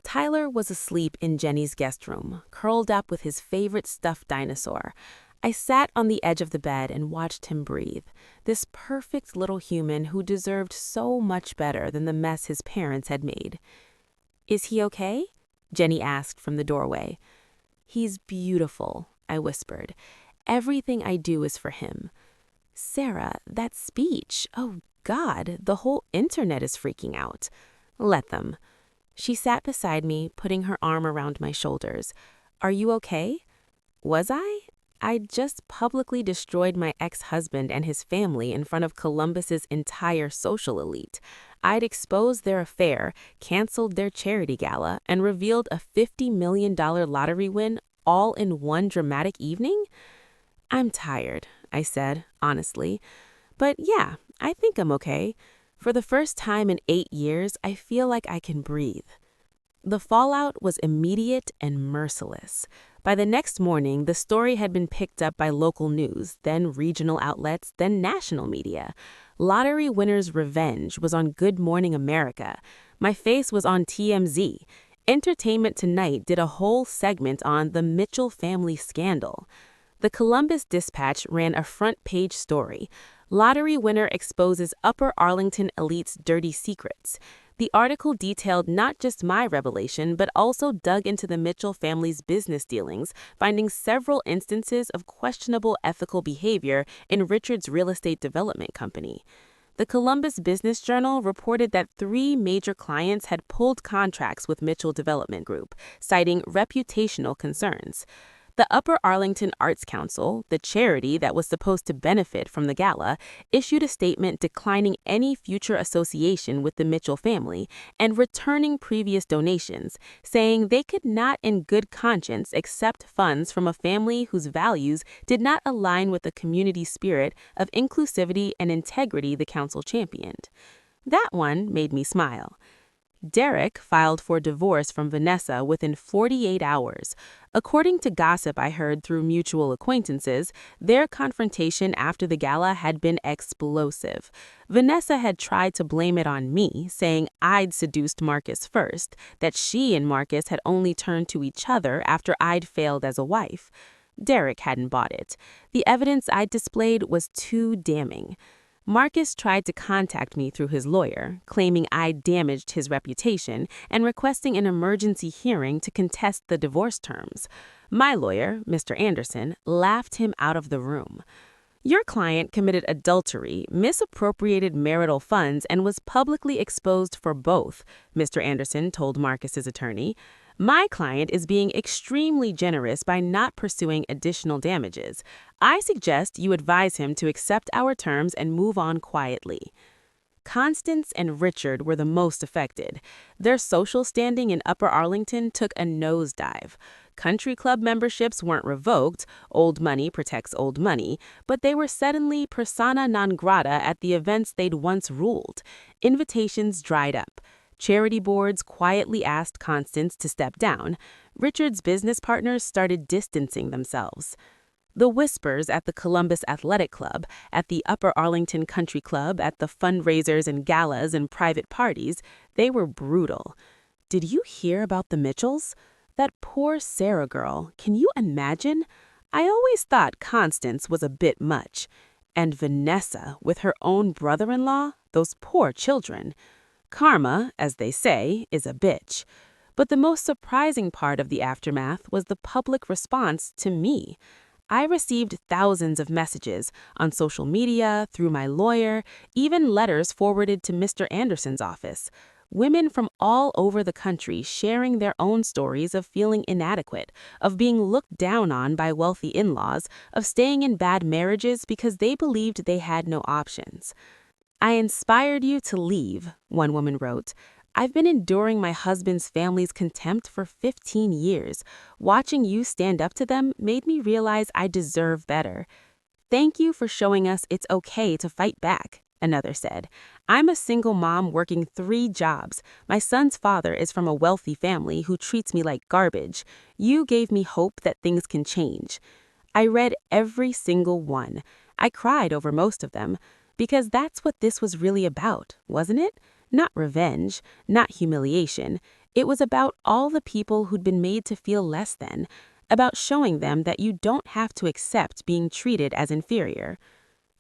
Tyler was asleep in Jenny's guest room, curled up with his favorite stuffed dinosaur. I sat on the edge of the bed and watched him breathe, this perfect little human who deserved so much better than the mess his parents had made. "Is he okay?" Jenny asked from the doorway. "He's beautiful," I whispered. "Everything I do is for him." "Sarah, that speech, oh God, the whole internet is freaking out." "Let them." She sat beside me, putting her arm around my shoulders. "Are you okay?" Was I? I'd just publicly destroyed my ex-husband and his family in front of Columbus's entire social elite. I'd exposed their affair, canceled their charity gala, and revealed a $50 million lottery win all in one dramatic evening? "I'm tired," I said, honestly. "But yeah, I think I'm okay. For the first time in 8 years, I feel like I can breathe." The fallout was immediate and merciless. By the next morning, the story had been picked up by local news, then regional outlets, then national media. Lottery Winner's Revenge was on Good Morning America. My face was on TMZ. Entertainment Tonight did a whole segment on the Mitchell family scandal. The Columbus Dispatch ran a front-page story. Lottery winner exposes Upper Arlington elite's dirty secrets. The article detailed not just my revelation, but also dug into the Mitchell family's business dealings, finding several instances of questionable ethical behavior in Richard's real estate development company. The Columbus Business Journal reported that 3 major clients had pulled contracts with Mitchell Development Group, citing reputational concerns. The Upper Arlington Arts Council, the charity that was supposed to benefit from the gala, issued a statement declining any future association with the Mitchell family and returning previous donations, saying they could not in good conscience accept funds from a family whose values did not align with the community spirit of inclusivity and integrity the council championed. That one made me smile. Derek filed for divorce from Vanessa within 48 hours. According to gossip I heard through mutual acquaintances, their confrontation after the gala had been explosive. Vanessa had tried to blame it on me, saying I'd seduced Marcus first, that she and Marcus had only turned to each other after I'd failed as a wife. Derek hadn't bought it. The evidence I'd displayed was too damning. Marcus tried to contact me through his lawyer, claiming I'd damaged his reputation and requesting an emergency hearing to contest the divorce terms. My lawyer, Mr. Anderson, laughed him out of the room. "Your client committed adultery, misappropriated marital funds, and was publicly exposed for both," Mr. Anderson told Marcus's attorney. "My client is being extremely generous by not pursuing additional damages. I suggest you advise him to accept our terms and move on quietly." Constance and Richard were the most affected. Their social standing in Upper Arlington took a nosedive. Country club memberships weren't revoked, old money protects old money, but they were suddenly persona non grata at the events they'd once ruled. Invitations dried up. Charity boards quietly asked Constance to step down. Richard's business partners started distancing themselves. The whispers at the Columbus Athletic Club, at the Upper Arlington Country Club, at the fundraisers and galas and private parties, they were brutal. "Did you hear about the Mitchells? That poor Sarah girl, can you imagine? I always thought Constance was a bit much. And Vanessa, with her own brother-in-law, those poor children. Karma, as they say, is a bitch." But the most surprising part of the aftermath was the public response to me. I received thousands of messages on social media, through my lawyer, even letters forwarded to Mr. Anderson's office. Women from all over the country sharing their own stories of feeling inadequate, of being looked down on by wealthy in-laws, of staying in bad marriages because they believed they had no options. "I inspired you to leave," one woman wrote. "I've been enduring my husband's family's contempt for 15 years. Watching you stand up to them made me realize I deserve better. Thank you for showing us it's okay to fight back," another said. "I'm a single mom working 3 jobs. My son's father is from a wealthy family who treats me like garbage. You gave me hope that things can change." I read every single one. I cried over most of them. Because that's what this was really about, wasn't it? Not revenge, not humiliation. It was about all the people who'd been made to feel less than, about showing them that you don't have to accept being treated as inferior.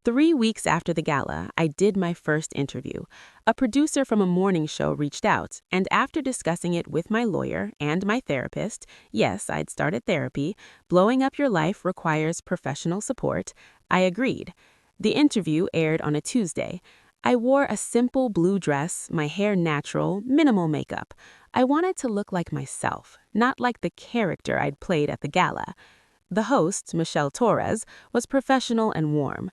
3 weeks after the gala, I did my first interview. A producer from a morning show reached out, and after discussing it with my lawyer and my therapist, yes, I'd started therapy, blowing up your life requires professional support, I agreed. The interview aired on a Tuesday. I wore a simple blue dress, my hair natural, minimal makeup. I wanted to look like myself, not like the character I'd played at the gala. The host, Michelle Torres, was professional and warm.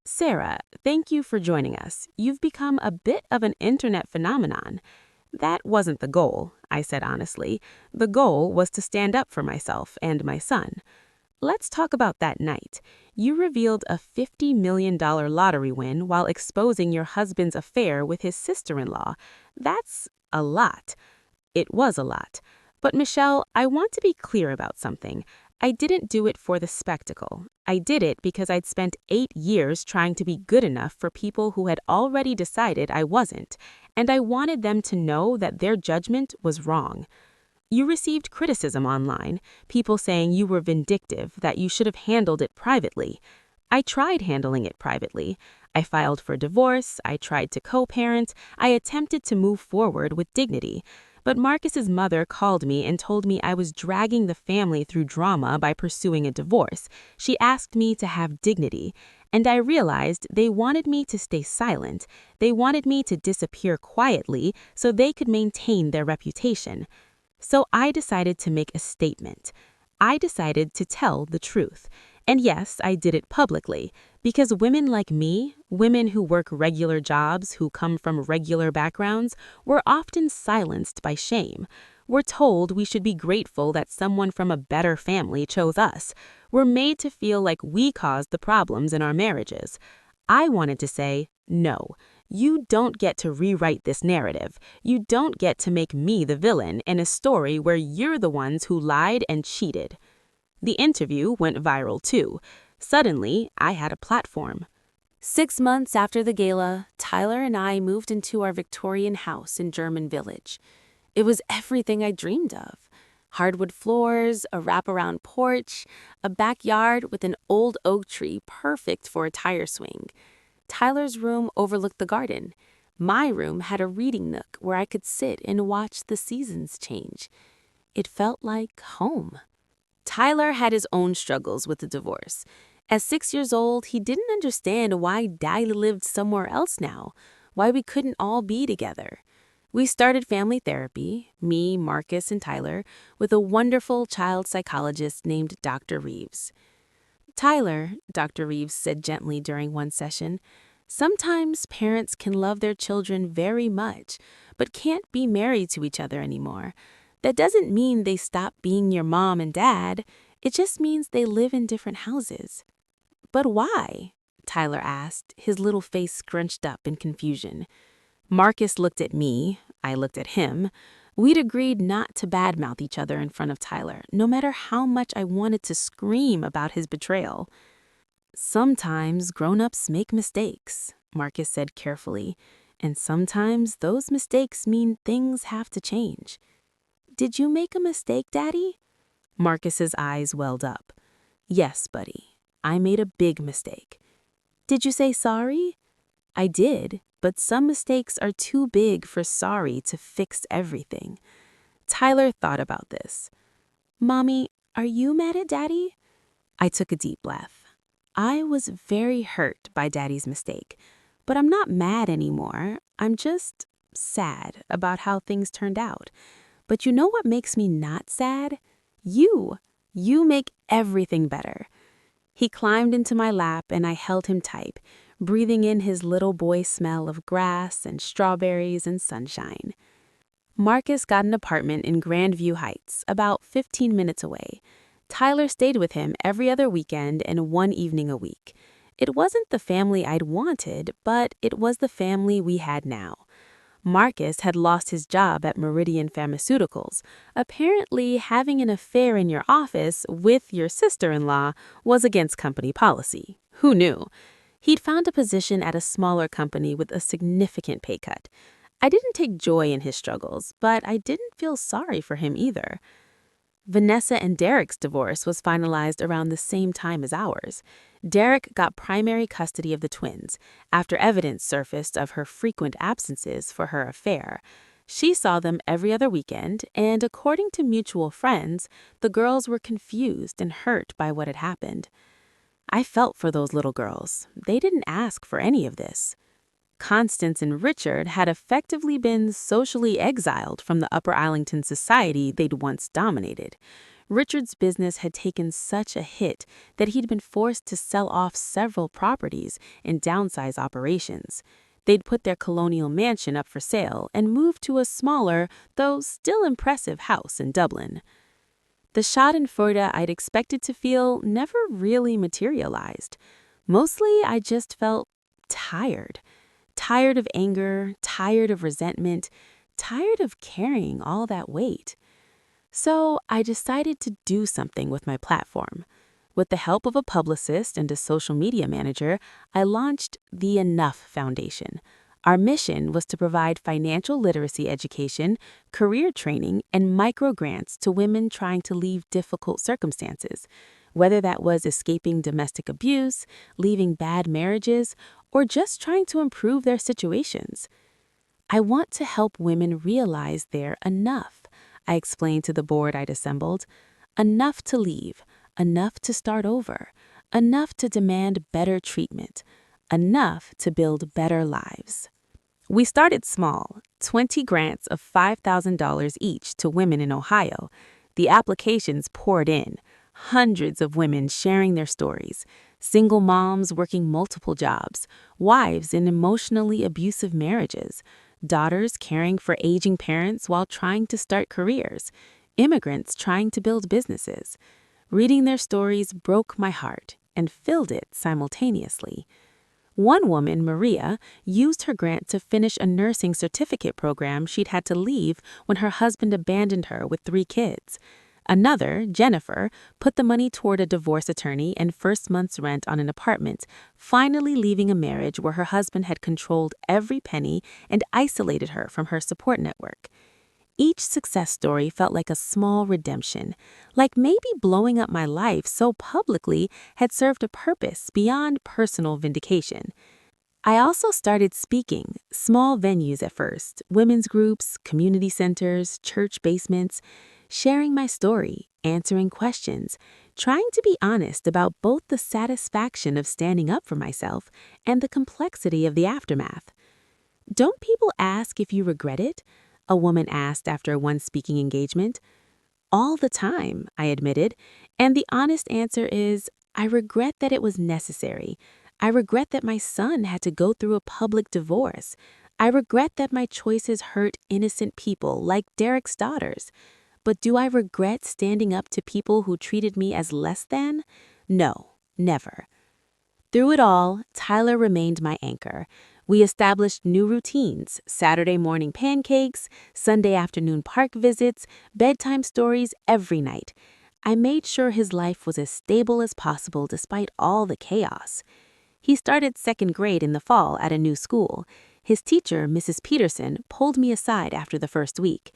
"Sarah, thank you for joining us. You've become a bit of an internet phenomenon." "That wasn't the goal," I said honestly. "The goal was to stand up for myself and my son." "Let's talk about that night. You revealed a $50 million lottery win while exposing your husband's affair with his sister-in-law. That's a lot." It was a lot. But Michelle, I want to be clear about something. I didn't do it for the spectacle. I did it because I'd spent 8 years trying to be good enough for people who had already decided I wasn't, and I wanted them to know that their judgment was wrong. You received criticism online, people saying you were vindictive, that you should have handled it privately. I tried handling it privately. I filed for divorce, I tried to co-parent, I attempted to move forward with dignity. But Marcus's mother called me and told me I was dragging the family through drama by pursuing a divorce. She asked me to have dignity. And I realized they wanted me to stay silent. They wanted me to disappear quietly so they could maintain their reputation. So I decided to make a statement. I decided to tell the truth. And yes, I did it publicly, because women like me, women who work regular jobs, who come from regular backgrounds, were often silenced by shame. We're told we should be grateful that someone from a better family chose us. We're made to feel like we caused the problems in our marriages. I wanted to say, no. You don't get to rewrite this narrative. You don't get to make me the villain in a story where you're the ones who lied and cheated. The interview went viral too. Suddenly, I had a platform. 6 months after the gala, Tyler and I moved into our Victorian house in German Village. It was everything I dreamed of. Hardwood floors, a wraparound porch, a backyard with an old oak tree perfect for a tire swing. Tyler's room overlooked the garden. My room had a reading nook where I could sit and watch the seasons change. It felt like home. Tyler had his own struggles with the divorce. At 6 years old, he didn't understand why Daddy lived somewhere else now, why we couldn't all be together. We started family therapy, me, Marcus, and Tyler, with a wonderful child psychologist named Dr. Reeves. "Tyler," Dr. Reeves said gently during one session, "sometimes parents can love their children very much, but can't be married to each other anymore. That doesn't mean they stop being your mom and dad. It just means they live in different houses." "But why?" Tyler asked, his little face scrunched up in confusion. Marcus looked at me. I looked at him. We'd agreed not to badmouth each other in front of Tyler, no matter how much I wanted to scream about his betrayal. "Sometimes grown-ups make mistakes," Marcus said carefully, "and sometimes those mistakes mean things have to change." "Did you make a mistake, Daddy?" Marcus's eyes welled up. "Yes, buddy. I made a big mistake." "Did you say sorry?" "I did, but some mistakes are too big for sorry to fix everything." Tyler thought about this. "Mommy, are you mad at Daddy?" I took a deep breath. I was very hurt by Daddy's mistake, but I'm not mad anymore. I'm just sad about how things turned out. But you know what makes me not sad? You. You make everything better. He climbed into my lap and I held him tight, breathing in his little boy smell of grass and strawberries and sunshine. Marcus got an apartment in Grandview Heights, about 15 minutes away. Tyler stayed with him every other weekend and one evening a week. It wasn't the family I'd wanted, but it was the family we had now. Marcus had lost his job at Meridian Pharmaceuticals. Apparently, having an affair in your office with your sister-in-law was against company policy. Who knew? He'd found a position at a smaller company with a significant pay cut. I didn't take joy in his struggles, but I didn't feel sorry for him either. Vanessa and Derek's divorce was finalized around the same time as ours. Derek got primary custody of the twins after evidence surfaced of her frequent absences for her affair. She saw them every other weekend, and according to mutual friends, the girls were confused and hurt by what had happened. I felt for those little girls. They didn't ask for any of this. Constance and Richard had effectively been socially exiled from the Upper Arlington society they'd once dominated. Richard's business had taken such a hit that he'd been forced to sell off several properties and downsize operations. They'd put their colonial mansion up for sale and moved to a smaller, though still impressive house in Dublin. The schadenfreude I'd expected to feel never really materialized. Mostly, I just felt tired. Tired of anger, tired of resentment, tired of carrying all that weight. So I decided to do something with my platform. With the help of a publicist and a social media manager, I launched the Enough Foundation. Our mission was to provide financial literacy education, career training, and micro grants to women trying to leave difficult circumstances, whether that was escaping domestic abuse, leaving bad marriages, or just trying to improve their situations. I want to help women realize they're enough, I explained to the board I'd assembled. Enough to leave, enough to start over, enough to demand better treatment, enough to build better lives. We started small, 20 grants of $5,000 each to women in Ohio. The applications poured in, hundreds of women sharing their stories, single moms working multiple jobs, wives in emotionally abusive marriages, daughters caring for aging parents while trying to start careers, immigrants trying to build businesses. Reading their stories broke my heart and filled it simultaneously. One woman, Maria, used her grant to finish a nursing certificate program she'd had to leave when her husband abandoned her with 3 kids. Another, Jennifer, put the money toward a divorce attorney and first month's rent on an apartment, finally leaving a marriage where her husband had controlled every penny and isolated her from her support network. Each success story felt like a small redemption, like maybe blowing up my life so publicly had served a purpose beyond personal vindication. I also started speaking, small venues at first, women's groups, community centers, church basements, sharing my story, answering questions, trying to be honest about both the satisfaction of standing up for myself and the complexity of the aftermath. "Don't people ask if you regret it?" a woman asked after one speaking engagement. "All the time," I admitted, and the honest answer is, I regret that it was necessary. I regret that my son had to go through a public divorce. I regret that my choices hurt innocent people like Derek's daughters. But do I regret standing up to people who treated me as less than? No, never. Through it all, Tyler remained my anchor. We established new routines: Saturday morning pancakes, Sunday afternoon park visits, bedtime stories every night. I made sure his life was as stable as possible despite all the chaos. He started 2nd grade in the fall at a new school. His teacher, Mrs. Peterson, pulled me aside after the first week.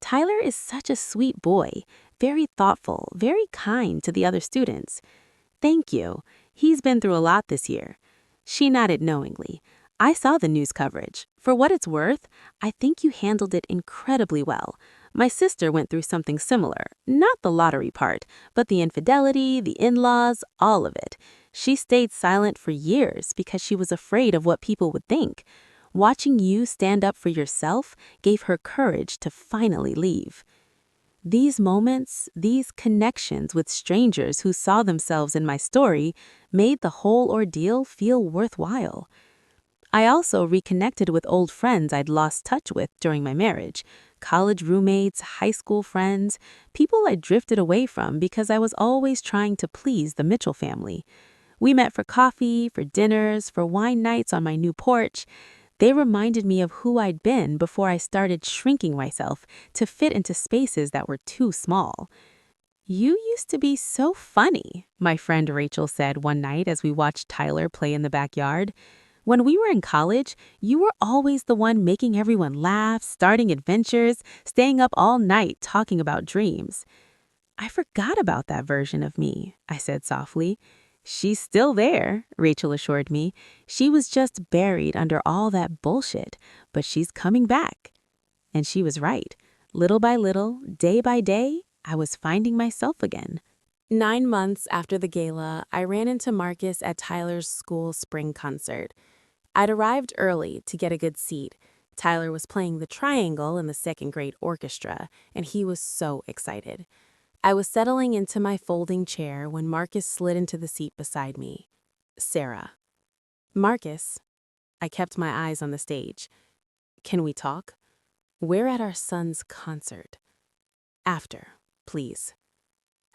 "Tyler is such a sweet boy, very thoughtful, very kind to the other students." "Thank you. He's been through a lot this year." She nodded knowingly. "I saw the news coverage. For what it's worth, I think you handled it incredibly well. My sister went through something similar, not the lottery part, but the infidelity, the in-laws, all of it. She stayed silent for years because she was afraid of what people would think. Watching you stand up for yourself gave her courage to finally leave. These moments, these connections with strangers who saw themselves in my story, made the whole ordeal feel worthwhile. I also reconnected with old friends I'd lost touch with during my marriage, college roommates, high school friends, people I drifted away from because I was always trying to please the Mitchell family. We met for coffee, for dinners, for wine nights on my new porch. They reminded me of who I'd been before I started shrinking myself to fit into spaces that were too small. "You used to be so funny," my friend Rachel said one night as we watched Tyler play in the backyard. "When we were in college, you were always the one making everyone laugh, starting adventures, staying up all night talking about dreams." "I forgot about that version of me," I said softly. "She's still there," Rachel assured me. "She was just buried under all that bullshit, but she's coming back." And she was right. Little by little, day by day, I was finding myself again. 9 months after the gala, I ran into Marcus at Tyler's school spring concert. I'd arrived early to get a good seat. Tyler was playing the triangle in the second-grade orchestra, and he was so excited. I was settling into my folding chair when Marcus slid into the seat beside me. "Sarah." "Marcus." I kept my eyes on the stage. "Can we talk?" "We're at our son's concert." "After, please."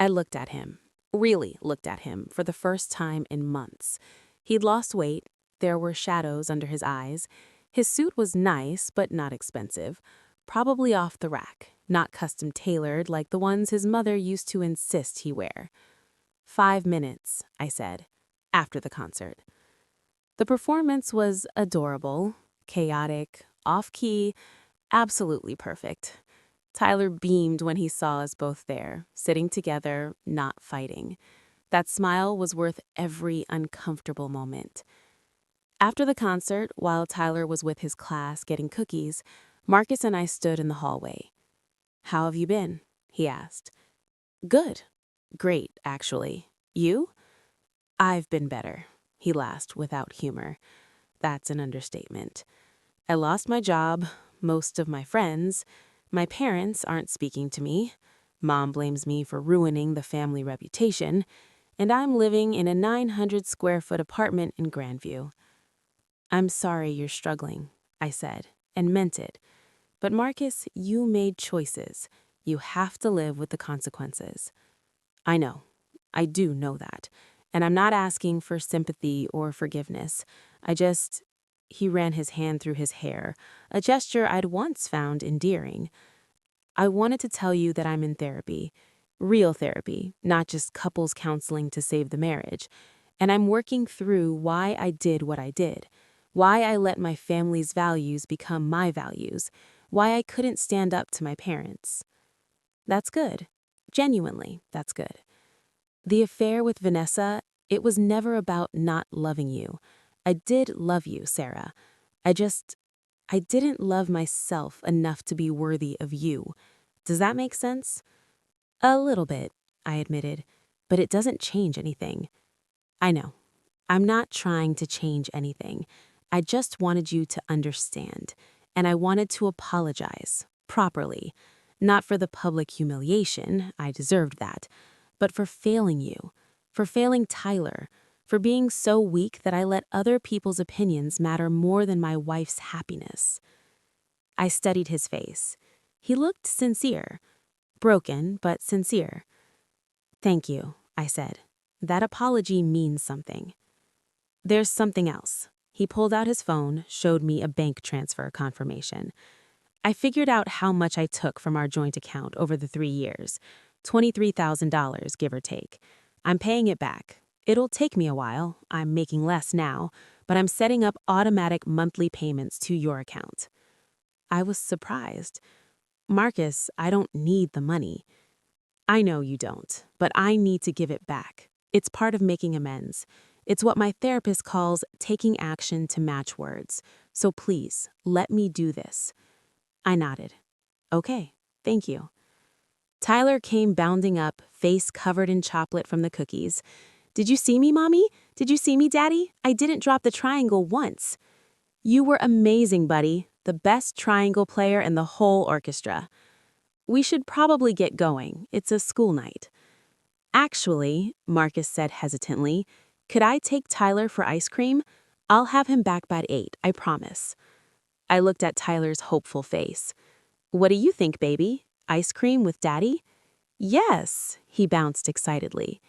I looked at him, really looked at him, for the first time in months. He'd lost weight. There were shadows under his eyes. His suit was nice, but not expensive. Probably off the rack, not custom tailored like the ones his mother used to insist he wear. "5 minutes," I said, "after the concert." The performance was adorable, chaotic, off-key, absolutely perfect. Tyler beamed when he saw us both there, sitting together, not fighting. That smile was worth every uncomfortable moment. After the concert, while Tyler was with his class getting cookies, Marcus and I stood in the hallway. "How have you been?" he asked. "Good. Great, actually. You?" "I've been better," he laughed without humor. "That's an understatement. I lost my job, most of my friends. My parents aren't speaking to me. Mom blames me for ruining the family reputation, and I'm living in a 900-square-foot apartment in Grandview." "I'm sorry you're struggling," I said, and meant it. "But Marcus, you made choices. You have to live with the consequences." "I know. I do know that. And I'm not asking for sympathy or forgiveness. He ran his hand through his hair, a gesture I'd once found endearing. "I wanted to tell you that I'm in therapy. Real therapy, not just couples counseling to save the marriage. And I'm working through why I did what I did. Why I let my family's values become my values. Why I couldn't stand up to my parents." "That's good. Genuinely, that's good." "The affair with Vanessa, it was never about not loving you. I did love you, Sarah. I didn't love myself enough to be worthy of you. Does that make sense?" "A little bit," I admitted, "but it doesn't change anything." "I know. I'm not trying to change anything. I just wanted you to understand, and I wanted to apologize, properly. Not for the public humiliation, I deserved that, but for failing you, for failing Tyler, for being so weak that I let other people's opinions matter more than my wife's happiness." I studied his face. He looked sincere, broken but sincere. "Thank you," I said. "That apology means something." "There's something else." He pulled out his phone, showed me a bank transfer confirmation. "I figured out how much I took from our joint account over the 3 years. $23,000, give or take. I'm paying it back. It'll take me a while. I'm making less now, but I'm setting up automatic monthly payments to your account." I was surprised. "Marcus, I don't need the money." "I know you don't, but I need to give it back. It's part of making amends. It's what my therapist calls taking action to match words. So please, let me do this." I nodded. "Okay, Thank you. Tyler came bounding up, face covered in chocolate from the cookies. Did you see me, Mommy? Did you see me, Daddy? I didn't drop the triangle once. You were amazing, buddy. The best triangle player in the whole orchestra. We should probably get going. It's a school night. Actually, Marcus said hesitantly, could I take Tyler for ice cream? I'll have him back by 8, I promise. I looked at Tyler's hopeful face. What do you think, baby? Ice cream with Daddy? Yes, he bounced excitedly.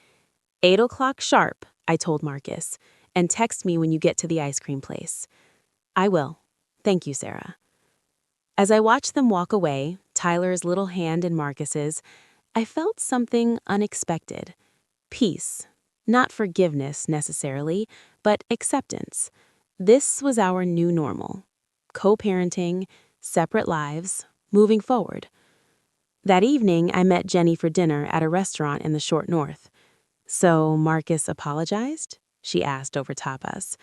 8 o'clock sharp, I told Marcus, and text me when you get to the ice cream place. I will. Thank you, Sarah. As I watched them walk away, Tyler's little hand in Marcus's, I felt something unexpected. Peace. Not forgiveness, necessarily, but acceptance. This was our new normal. Co-parenting, separate lives, moving forward. That evening, I met Jenny for dinner at a restaurant in the short north. So Marcus apologized? She asked over top us.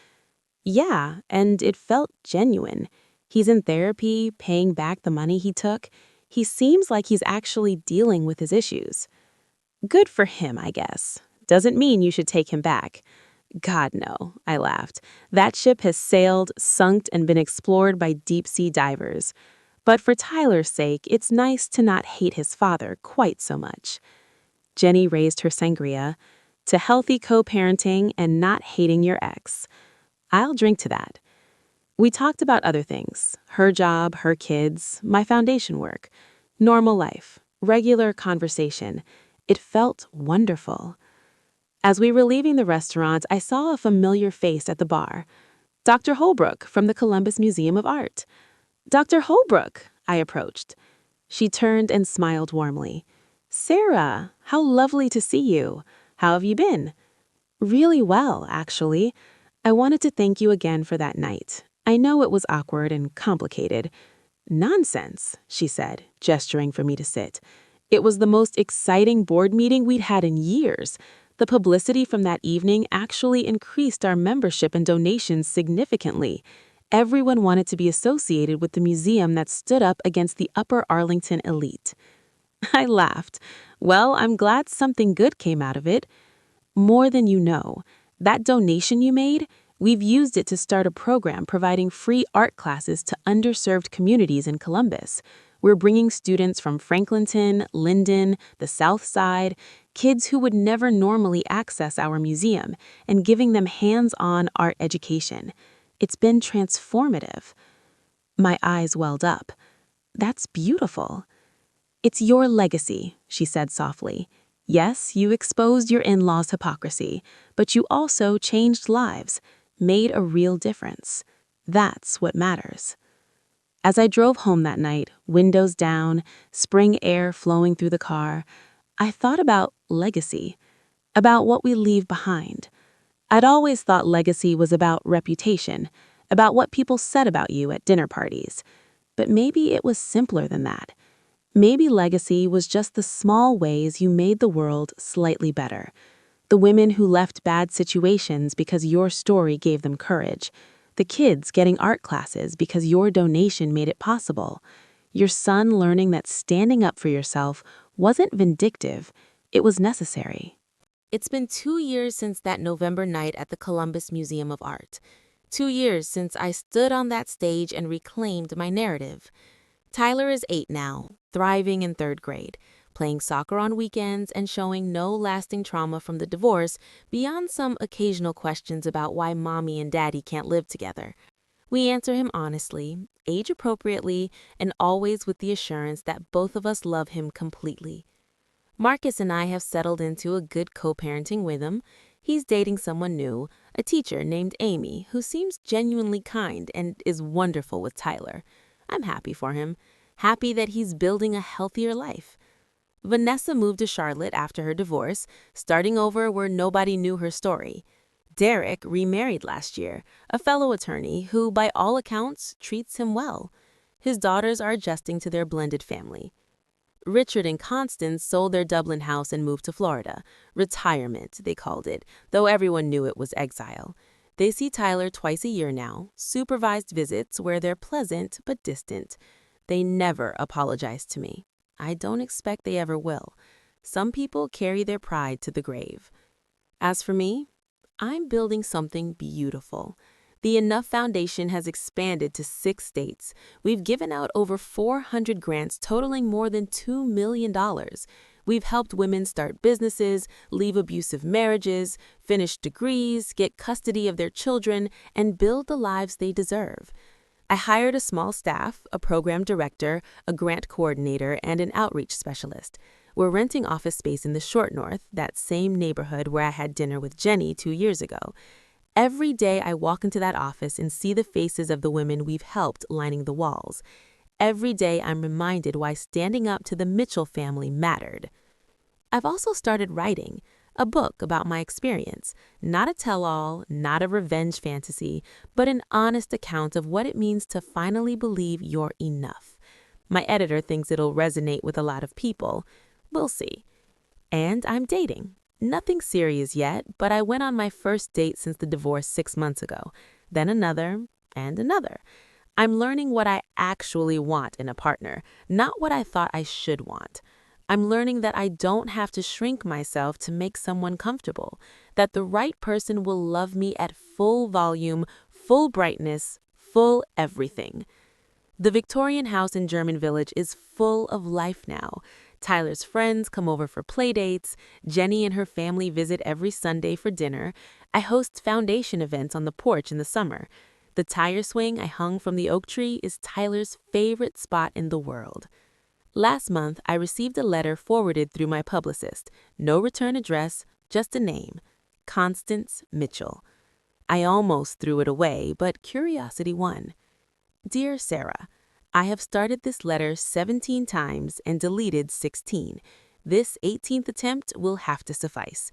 Yeah, and it felt genuine. He's in therapy, paying back the money he took. He seems like he's actually dealing with his issues. Good for him, I guess. Doesn't mean you should take him back. God, no, I laughed. That ship has sailed, sunk, and been explored by deep-sea divers. But for Tyler's sake, it's nice to not hate his father quite so much. Jenny raised her sangria. To healthy co-parenting and not hating your ex. I'll drink to that. We talked about other things. Her job, her kids, my foundation work. Normal life. Regular conversation. It felt wonderful. As we were leaving the restaurant, I saw a familiar face at the bar. Dr. Holbrook from the Columbus Museum of Art. Dr. Holbrook, I approached. She turned and smiled warmly. Sarah, how lovely to see you. How have you been? Really well, actually. I wanted to thank you again for that night. I know it was awkward and complicated. Nonsense, she said, gesturing for me to sit. It was the most exciting board meeting we'd had in years. The publicity from that evening actually increased our membership and donations significantly. Everyone wanted to be associated with the museum that stood up against the Upper Arlington elite. I laughed. Well, I'm glad something good came out of it. More than you know. That donation you made, we've used it to start a program providing free art classes to underserved communities in Columbus. We're bringing students from Franklinton, Linden, the South Side, kids who would never normally access our museum, and giving them hands-on art education. It's been transformative. My eyes welled up. That's beautiful. It's your legacy, she said softly. Yes, you exposed your in-laws' hypocrisy, but you also changed lives, made a real difference. That's what matters. As I drove home that night, windows down, spring air flowing through the car, I thought about legacy, about what we leave behind. I'd always thought legacy was about reputation, about what people said about you at dinner parties. But maybe it was simpler than that. Maybe legacy was just the small ways you made the world slightly better. The women who left bad situations because your story gave them courage. The kids getting art classes because your donation made it possible. Your son learning that standing up for yourself wasn't vindictive, it was necessary. It's been 2 years since that November night at the Columbus Museum of Art. 2 years since I stood on that stage and reclaimed my narrative. Tyler is 8 now, thriving in 3rd grade, playing soccer on weekends and showing no lasting trauma from the divorce beyond some occasional questions about why mommy and daddy can't live together. We answer him honestly, age appropriately, and always with the assurance that both of us love him completely. Marcus and I have settled into a good co-parenting rhythm. He's dating someone new, a teacher named Amy, who seems genuinely kind and is wonderful with Tyler. I'm happy for him, happy that he's building a healthier life. Vanessa moved to Charlotte after her divorce, starting over where nobody knew her story. Derek remarried last year, a fellow attorney who, by all accounts, treats him well. His daughters are adjusting to their blended family. Richard and Constance sold their Dublin house and moved to Florida. Retirement, they called it, though everyone knew it was exile. They see Tyler twice a year now, supervised visits where they're pleasant but distant. They never apologize to me. I don't expect they ever will. Some people carry their pride to the grave. As for me, I'm building something beautiful. The Enough Foundation has expanded to 6 states. We've given out over 400 grants totaling more than $2 million. We've helped women start businesses, leave abusive marriages, finish degrees, get custody of their children, and build the lives they deserve. I hired a small staff, a program director, a grant coordinator, and an outreach specialist. We're renting office space in the Short North, that same neighborhood where I had dinner with Jenny 2 years ago. Every day I walk into that office and see the faces of the women we've helped lining the walls. Every day I'm reminded why standing up to the Mitchell family mattered. I've also started writing a book about my experience, not a tell-all, not a revenge fantasy, but an honest account of what it means to finally believe you're enough. My editor thinks it'll resonate with a lot of people. We'll see. And I'm dating. Nothing serious yet, but I went on my first date since the divorce 6 months ago, then another, and another. I'm learning what I actually want in a partner, not what I thought I should want. I'm learning that I don't have to shrink myself to make someone comfortable, that the right person will love me at full volume, full brightness, full everything. The Victorian house in German Village is full of life now. Tyler's friends come over for play dates. Jenny and her family visit every Sunday for dinner. I host foundation events on the porch in the summer. The tire swing I hung from the oak tree is Tyler's favorite spot in the world. Last month, I received a letter forwarded through my publicist. No return address, just a name. Constance Mitchell. I almost threw it away, but curiosity won. Dear Sarah, I have started this letter 17 times and deleted 16. This 18th attempt will have to suffice.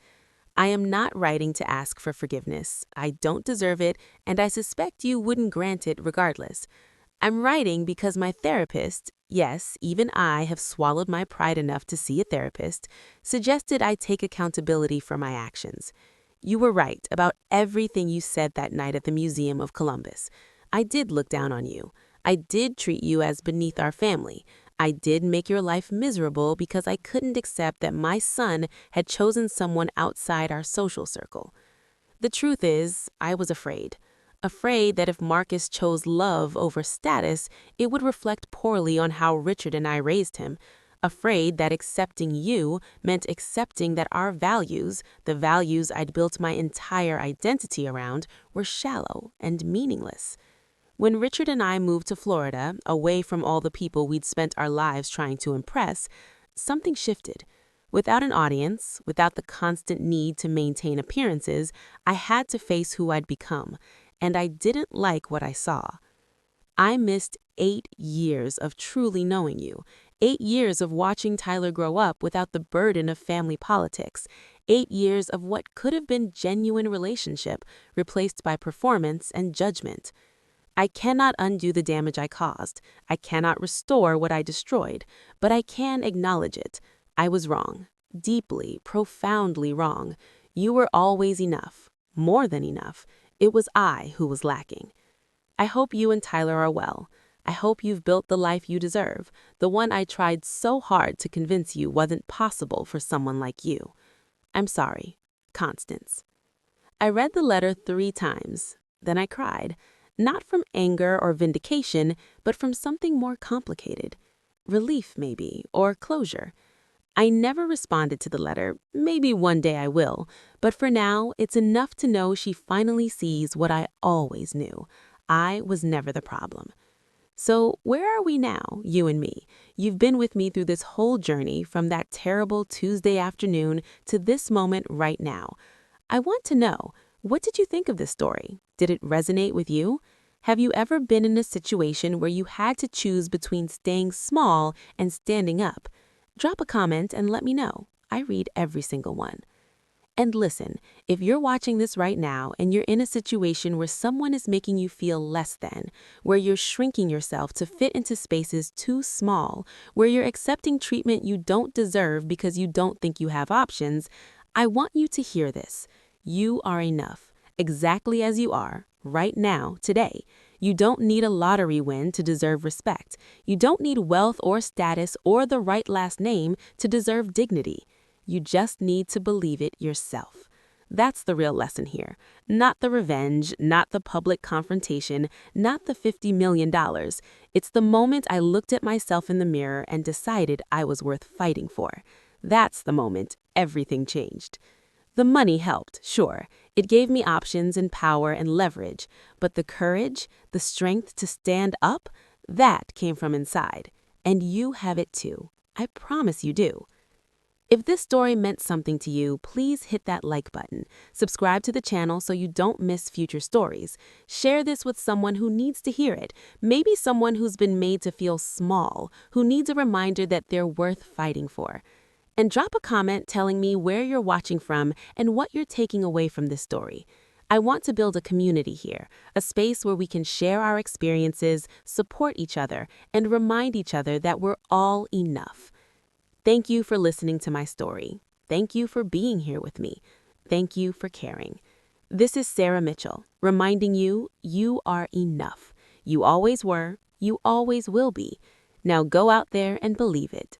I am not writing to ask for forgiveness. I don't deserve it, and I suspect you wouldn't grant it regardless. I'm writing because my therapist, yes, even I have swallowed my pride enough to see a therapist, suggested I take accountability for my actions. You were right about everything you said that night at the Museum of Columbus. I did look down on you. I did treat you as beneath our family. I did make your life miserable because I couldn't accept that my son had chosen someone outside our social circle. The truth is, I was afraid. Afraid that if Marcus chose love over status, it would reflect poorly on how Richard and I raised him. Afraid that accepting you meant accepting that our values, the values I'd built my entire identity around, were shallow and meaningless. When Richard and I moved to Florida, away from all the people we'd spent our lives trying to impress, something shifted. Without an audience, without the constant need to maintain appearances, I had to face who I'd become, and I didn't like what I saw. I missed 8 years of truly knowing you, 8 years of watching Tyler grow up without the burden of family politics, 8 years of what could have been genuine relationship replaced by performance and judgment. I cannot undo the damage I caused. I cannot restore what I destroyed, but I can acknowledge it. I was wrong, deeply, profoundly wrong. You were always enough, more than enough. It was I who was lacking. I hope you and Tyler are well. I hope you've built the life you deserve, the one I tried so hard to convince you wasn't possible for someone like you. I'm sorry, Constance. I read the letter 3 times, then I cried. Not from anger or vindication, but from something more complicated. Relief, maybe, or closure. I never responded to the letter. Maybe one day I will. But for now, it's enough to know she finally sees what I always knew. I was never the problem. So where are we now, you and me? You've been with me through this whole journey from that terrible Tuesday afternoon to this moment right now. I want to know, what did you think of this story? Did it resonate with you? Have you ever been in a situation where you had to choose between staying small and standing up? Drop a comment and let me know. I read every single one. And listen, if you're watching this right now and you're in a situation where someone is making you feel less than, where you're shrinking yourself to fit into spaces too small, where you're accepting treatment you don't deserve because you don't think you have options, I want you to hear this. You are enough, exactly as you are, right now, today. You don't need a lottery win to deserve respect. You don't need wealth or status or the right last name to deserve dignity. You just need to believe it yourself. That's the real lesson here. Not the revenge, not the public confrontation, not the $50 million. It's the moment I looked at myself in the mirror and decided I was worth fighting for. That's the moment everything changed. The money helped, sure. It gave me options and power and leverage. But the courage, the strength to stand up, that came from inside. And you have it too. I promise you do. If this story meant something to you, please hit that like button. Subscribe to the channel so you don't miss future stories. Share this with someone who needs to hear it. Maybe someone who's been made to feel small, who needs a reminder that they're worth fighting for. And drop a comment telling me where you're watching from and what you're taking away from this story. I want to build a community here, a space where we can share our experiences, support each other, and remind each other that we're all enough. Thank you for listening to my story. Thank you for being here with me. Thank you for caring. This is Sarah Mitchell, reminding you, you are enough. You always were, you always will be. Now go out there and believe it.